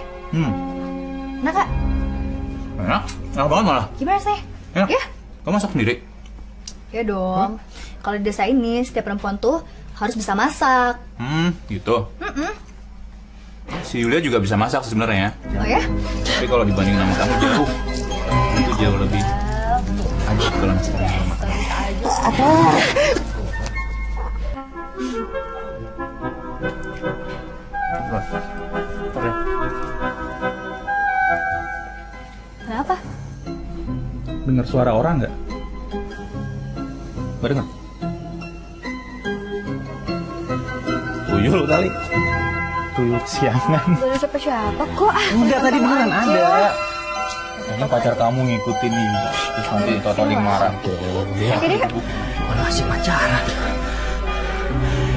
Speaker 2: Nah,
Speaker 13: Kak.
Speaker 2: Enak. Enak banget malah.
Speaker 13: Gimana sih?
Speaker 2: Enak.
Speaker 13: Ya?
Speaker 2: Kamu masak sendiri?
Speaker 13: Ya dong. Kalau di desa ini setiap perempuan tuh harus bisa masak.
Speaker 2: Gitu. Si Yulia juga bisa masak sebenarnya.
Speaker 13: Oh ya?
Speaker 2: Tapi kalau dibandingin sama kamu jauh. Itu jauh lebih. Aduh, kalau masak makan.
Speaker 13: Kenapa?
Speaker 2: Dengar suara orang nggak? Nggak dengar? Tuyul kali. Tuyul kesiangan.
Speaker 13: Gak ada siapa-siapa kok.
Speaker 2: Enggak, tadi beneran ada. Kayaknya pacar kamu ngikutin nih. Terus nanti totoling marah.
Speaker 13: Oke deh.
Speaker 11: Mana masih pacaran?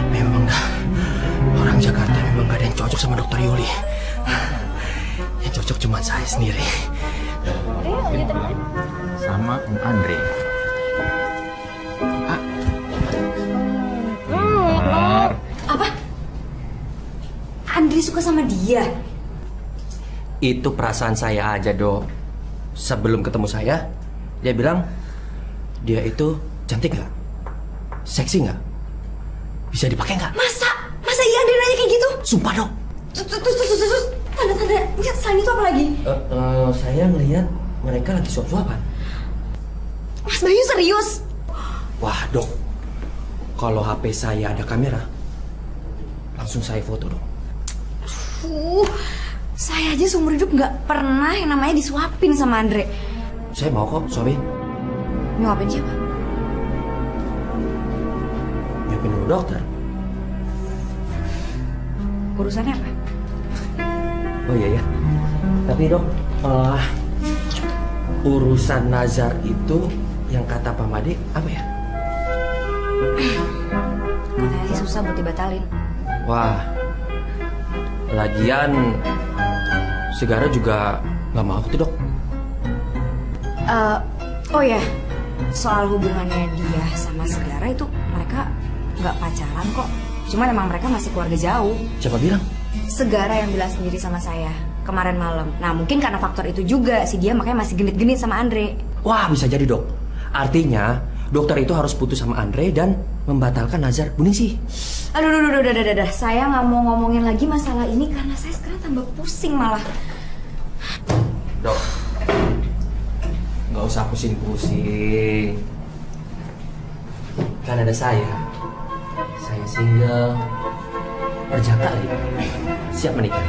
Speaker 11: Memang dah. Orang Jakarta memang gak ada yang cocok sama Dokter Yuli. Yang cocok cuma saya sendiri.
Speaker 2: Sama Om Andre.
Speaker 1: Apa? Andre suka sama dia?
Speaker 11: Itu perasaan saya aja, Dok. Sebelum ketemu saya, dia bilang dia itu cantik nggak, seksi nggak, bisa dipakai nggak.
Speaker 1: Masa iya Andre nanya kayak gitu?
Speaker 11: Sumpah, Dok.
Speaker 1: Terus tanda-tanda selain itu apa lagi?
Speaker 11: Saya ngelihat mereka lagi suap-suapan.
Speaker 1: Mas Bayu serius?
Speaker 11: Wah, Dok, kalau HP saya ada kamera, langsung saya foto, Dok.
Speaker 1: Saya aja seumur hidup nggak pernah yang namanya disuapin sama Andre.
Speaker 11: Saya mau kok suapin.
Speaker 1: Nyuapin siapa?
Speaker 11: Nyuapin dulu dokter.
Speaker 1: Urusannya apa?
Speaker 11: Oh iya ya. Tapi Dok, urusan nazar itu yang kata Pak Made apa ya?
Speaker 1: Katanya sih susah buat dibatalin.
Speaker 11: Wah, lagian Segara juga nggak mau tuh, Dok.
Speaker 1: Oh ya, soal hubungannya dia sama Segara itu mereka mereka nggak pacaran kok. Cuman emang mereka masih keluarga jauh.
Speaker 11: Siapa bilang?
Speaker 1: Segara yang bilang sendiri sama saya kemarin malam. Nah mungkin karena faktor itu juga si dia makanya masih genit-genit sama Andre.
Speaker 11: Wah, bisa jadi, Dok. Artinya dokter itu harus putus sama Andre dan membatalkan nazar Bu Ningsih.
Speaker 1: Aduh, udah. Saya nggak mau ngomongin lagi masalah ini karena saya sekarang tambah pusing malah.
Speaker 11: Dok, nggak usah pusing-pusing. Kan ada saya single, berjaka lagi, siap menikah.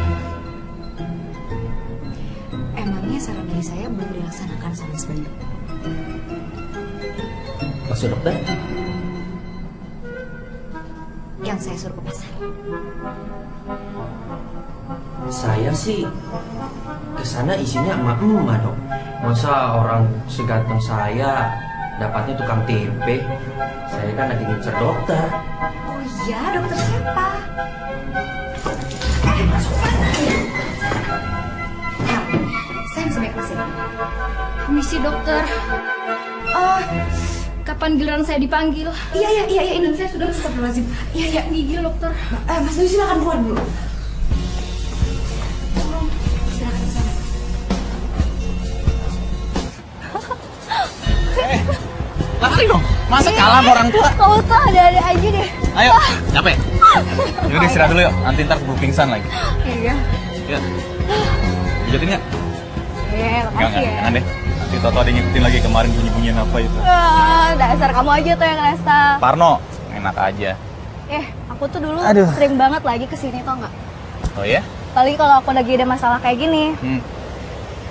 Speaker 1: Emangnya saran dari saya belum dilaksanakan sama Mas Bayu?
Speaker 11: Maksud dokter?
Speaker 1: Yang saya suruh ke pasar.
Speaker 11: Saya sih kesana isinya emak-emak, Dok. Masa orang seganteng saya dapatnya tukang tempe? Saya kan lagi ngincer dokter.
Speaker 1: Oh iya, dokter siapa? Saya bisa baik mesin.
Speaker 13: Permisi dokter.
Speaker 1: Oh,
Speaker 13: Kapan giliran saya dipanggil?
Speaker 1: Iya, ini saya sudah astagfirullahaladzim. Iya,
Speaker 13: Gigi dokter.
Speaker 1: Mas Bayu silakan keluar dulu. Silakan ke sana.
Speaker 2: Lari dong, masa kalah sama orang tua?
Speaker 13: Kamu tuh ada-ada aja deh.
Speaker 2: Ayo, capek. Yaudah istirahat dulu yuk, nanti ntar keburu pingsan lagi.
Speaker 13: Iya.
Speaker 2: Ya, pijatin nggak?
Speaker 13: Makasih ya.
Speaker 2: Jangan deh. Nanti Toto ada ngikutin lagi kemarin bunyi-bunyian apa itu.
Speaker 13: Dasar kamu aja tuh yang ngerasa.
Speaker 2: Parno, enak aja.
Speaker 13: Aku tuh dulu
Speaker 2: Aduh.
Speaker 13: sering banget lagi kesini tau nggak?
Speaker 2: Oh ya?
Speaker 13: Apalagi kalau aku lagi ada masalah kayak gini.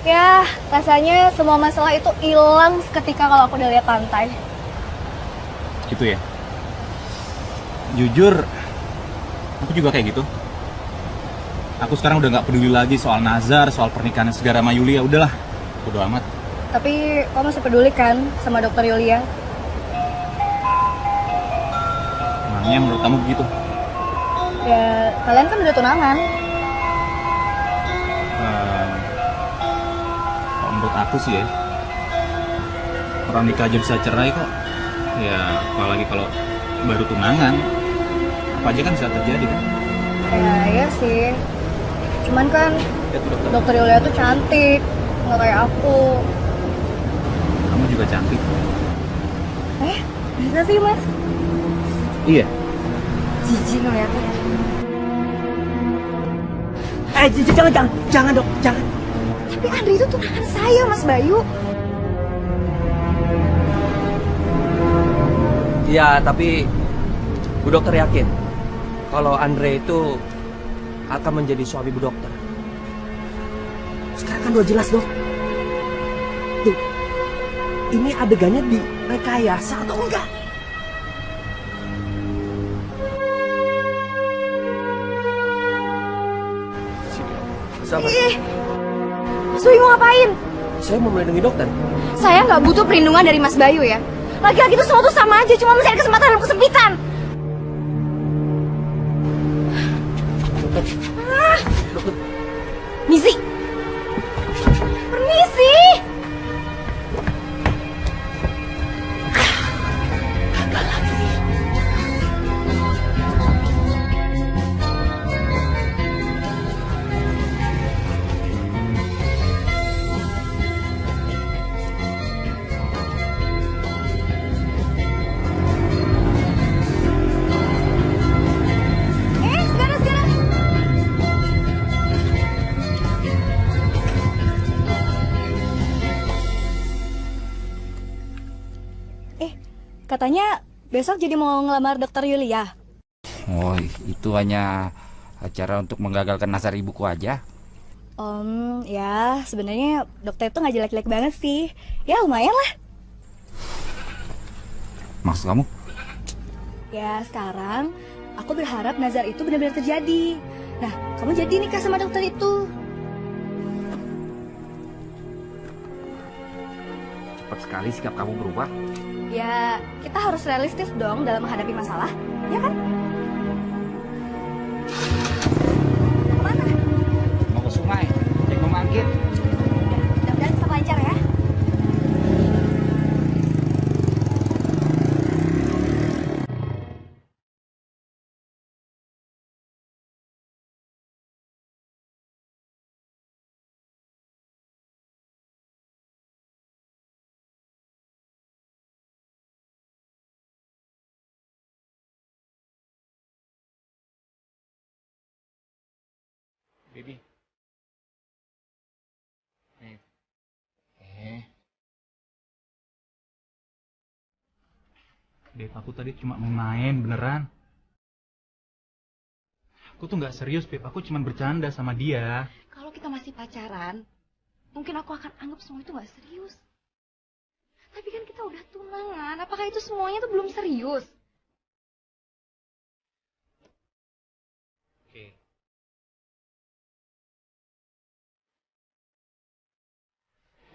Speaker 13: Ya, rasanya semua masalah itu hilang seketika kalau aku udah lihat pantai.
Speaker 2: Gitu ya? Jujur, aku juga kayak gitu. Aku sekarang udah nggak peduli lagi soal nazar, soal pernikahan segara sama Yulia. Udahlah, udah amat.
Speaker 13: Tapi kamu masih peduli kan sama dokter Yulia?
Speaker 2: Emangnya menurut kamu begitu?
Speaker 13: Ya, kalian kan udah tunangan.
Speaker 2: Kalau menurut aku sih ya, orang nikah aja bisa cerai kok. Ya, apalagi kalau baru tunangan. Apa aja kan bisa terjadi kan?
Speaker 13: Ya, iya sih. Cuman kan
Speaker 2: Ya tuh dokter.
Speaker 13: dokter Yulia tuh cantik, nggak kayak aku.
Speaker 2: Kamu juga cantik.
Speaker 13: Bisa sih mas?
Speaker 2: Iya.
Speaker 1: Jijik ngeliatnya.
Speaker 5: Jangan dok, jangan.
Speaker 1: Tapi Andre itu tunangan saya, Mas Bayu.
Speaker 11: Ya, tapi Bu Dokter yakin kalau Andre itu akan menjadi suami Bu Dokter.
Speaker 5: Sekarang kan udah jelas dok. Tuh, ini adegannya di rekayasa atau enggak?
Speaker 11: Sabar.
Speaker 1: Mas Bayu mau ngapain?
Speaker 11: Saya mau melindungi dokter.
Speaker 1: Saya nggak butuh perlindungan dari Mas Bayu ya. Laki-laki itu semua tuh sama aja, cuma mencari kesempatan dalam kesempitan.
Speaker 11: Dokter.
Speaker 1: Misi. Permisi.
Speaker 13: Katanya besok jadi mau ngelamar dokter Yulia.
Speaker 9: Oh, itu hanya acara untuk menggagalkan nazar ibuku aja.
Speaker 13: Ya sebenarnya dokter itu nggak jelek-jelek banget sih. Ya lumayan lah.
Speaker 9: Maksud kamu?
Speaker 13: Ya sekarang aku berharap nazar itu benar-benar terjadi. Nah, kamu jadi nikah sama dokter itu.
Speaker 9: Cepat sekali sikap kamu berubah.
Speaker 13: Ya, kita harus realistis dong dalam menghadapi masalah, ya kan? Kemana?
Speaker 9: Mau ke sungai, cek pembangkit.
Speaker 13: Mudah-mudahan bisa lancar ya.
Speaker 2: Baby. Beb, aku tadi cuma mau main, beneran. Aku tuh nggak serius, Beb. Aku cuma bercanda sama dia.
Speaker 1: Kalau kita masih pacaran, mungkin aku akan anggap semua itu nggak serius. Tapi kan kita udah tunangan. Apakah itu semuanya tuh belum serius?
Speaker 2: Oke.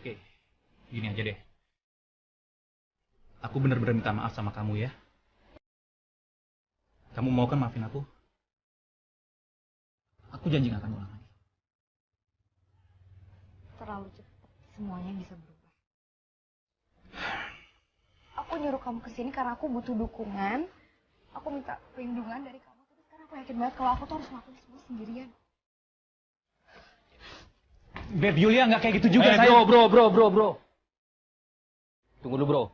Speaker 2: Oke, gini aja deh. Aku bener-bener minta maaf sama kamu ya. Kamu mau kan maafin aku? Aku janji gak akan ulang lagi.
Speaker 1: Terlalu cepat semuanya bisa berubah. Aku nyuruh kamu kesini karena aku butuh dukungan. Aku minta perlindungan dari kamu. Tapi sekarang aku yakin banget kalau aku tuh harus melakukan semua sendirian.
Speaker 2: Beb, Yulia nggak kayak gitu juga,
Speaker 11: saya. Bro. Tunggu dulu, bro.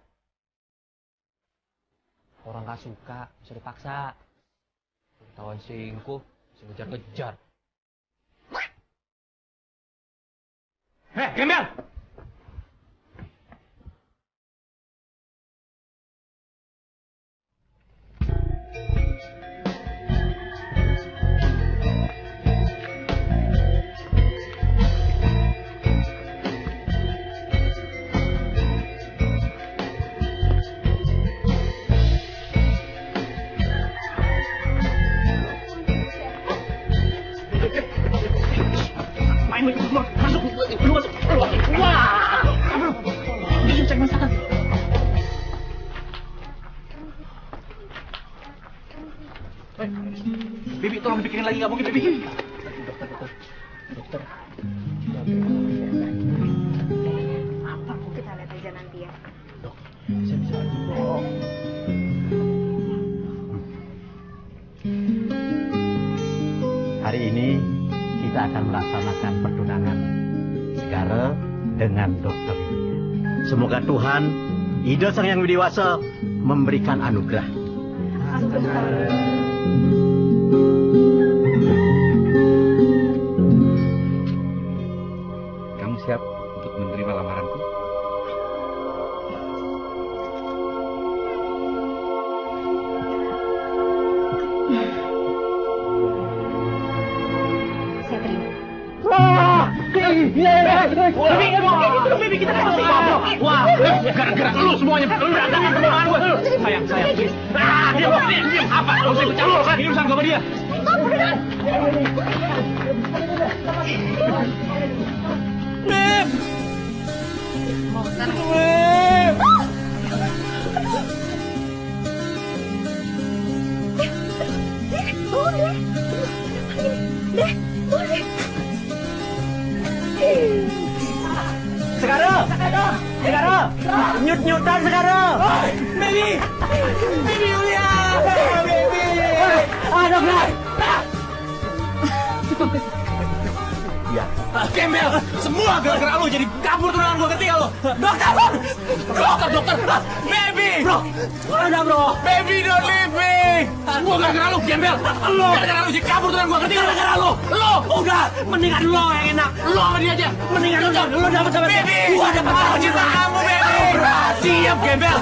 Speaker 11: Orang gak suka, bisa dipaksa. Ketahuan selingkuh, bisa ngejar-ngejar.
Speaker 2: Gembel! Bibi, tolong dipikirin lagi, nggak mungkin, Bibi. Dokter.
Speaker 1: Apa? Kita lihat aja nanti ya.
Speaker 5: Dok, saya bisa lagi, Dok. Hari ini kita akan melaksanakan pertunangan Segara dengan Dokter Yulia. Semoga Tuhan, Ida Sang Yang Widiwasa, memberikan anugerah.
Speaker 9: Kamu siap untuk menerima lamaranku?
Speaker 1: Saya terima.
Speaker 2: Wah, gara-gara lu semuanya lu datangin pertunangan gue. Sayang, please. Diam. Apa? Lu usah ikut campur, ini urusan gue sama dia. Beb!
Speaker 1: Mau kesana?
Speaker 2: Beb!
Speaker 5: Segara, nyut-nyutan Segara.
Speaker 2: Baby Yulia, baby.
Speaker 5: Dokter. Ya.
Speaker 2: Gembel, semua gara-gara lu jadi kabur tunangan gua, ngerti gak lu? Dokter, baby.
Speaker 5: Bro, udah bro.
Speaker 2: Baby, don't leave me. Semua gara-gara lu, Gembel. Lu gara-gara lu jadi kabur tunangan gua, ngerti gak? Gara-gara lu.
Speaker 5: Udah, mendingan lo yang enak. Lo sama dia aja. Mendingan lo dapat sama dia.
Speaker 2: Baby,
Speaker 5: Gua dapat sama
Speaker 2: cinta kamu, baby. Siap, Gembel.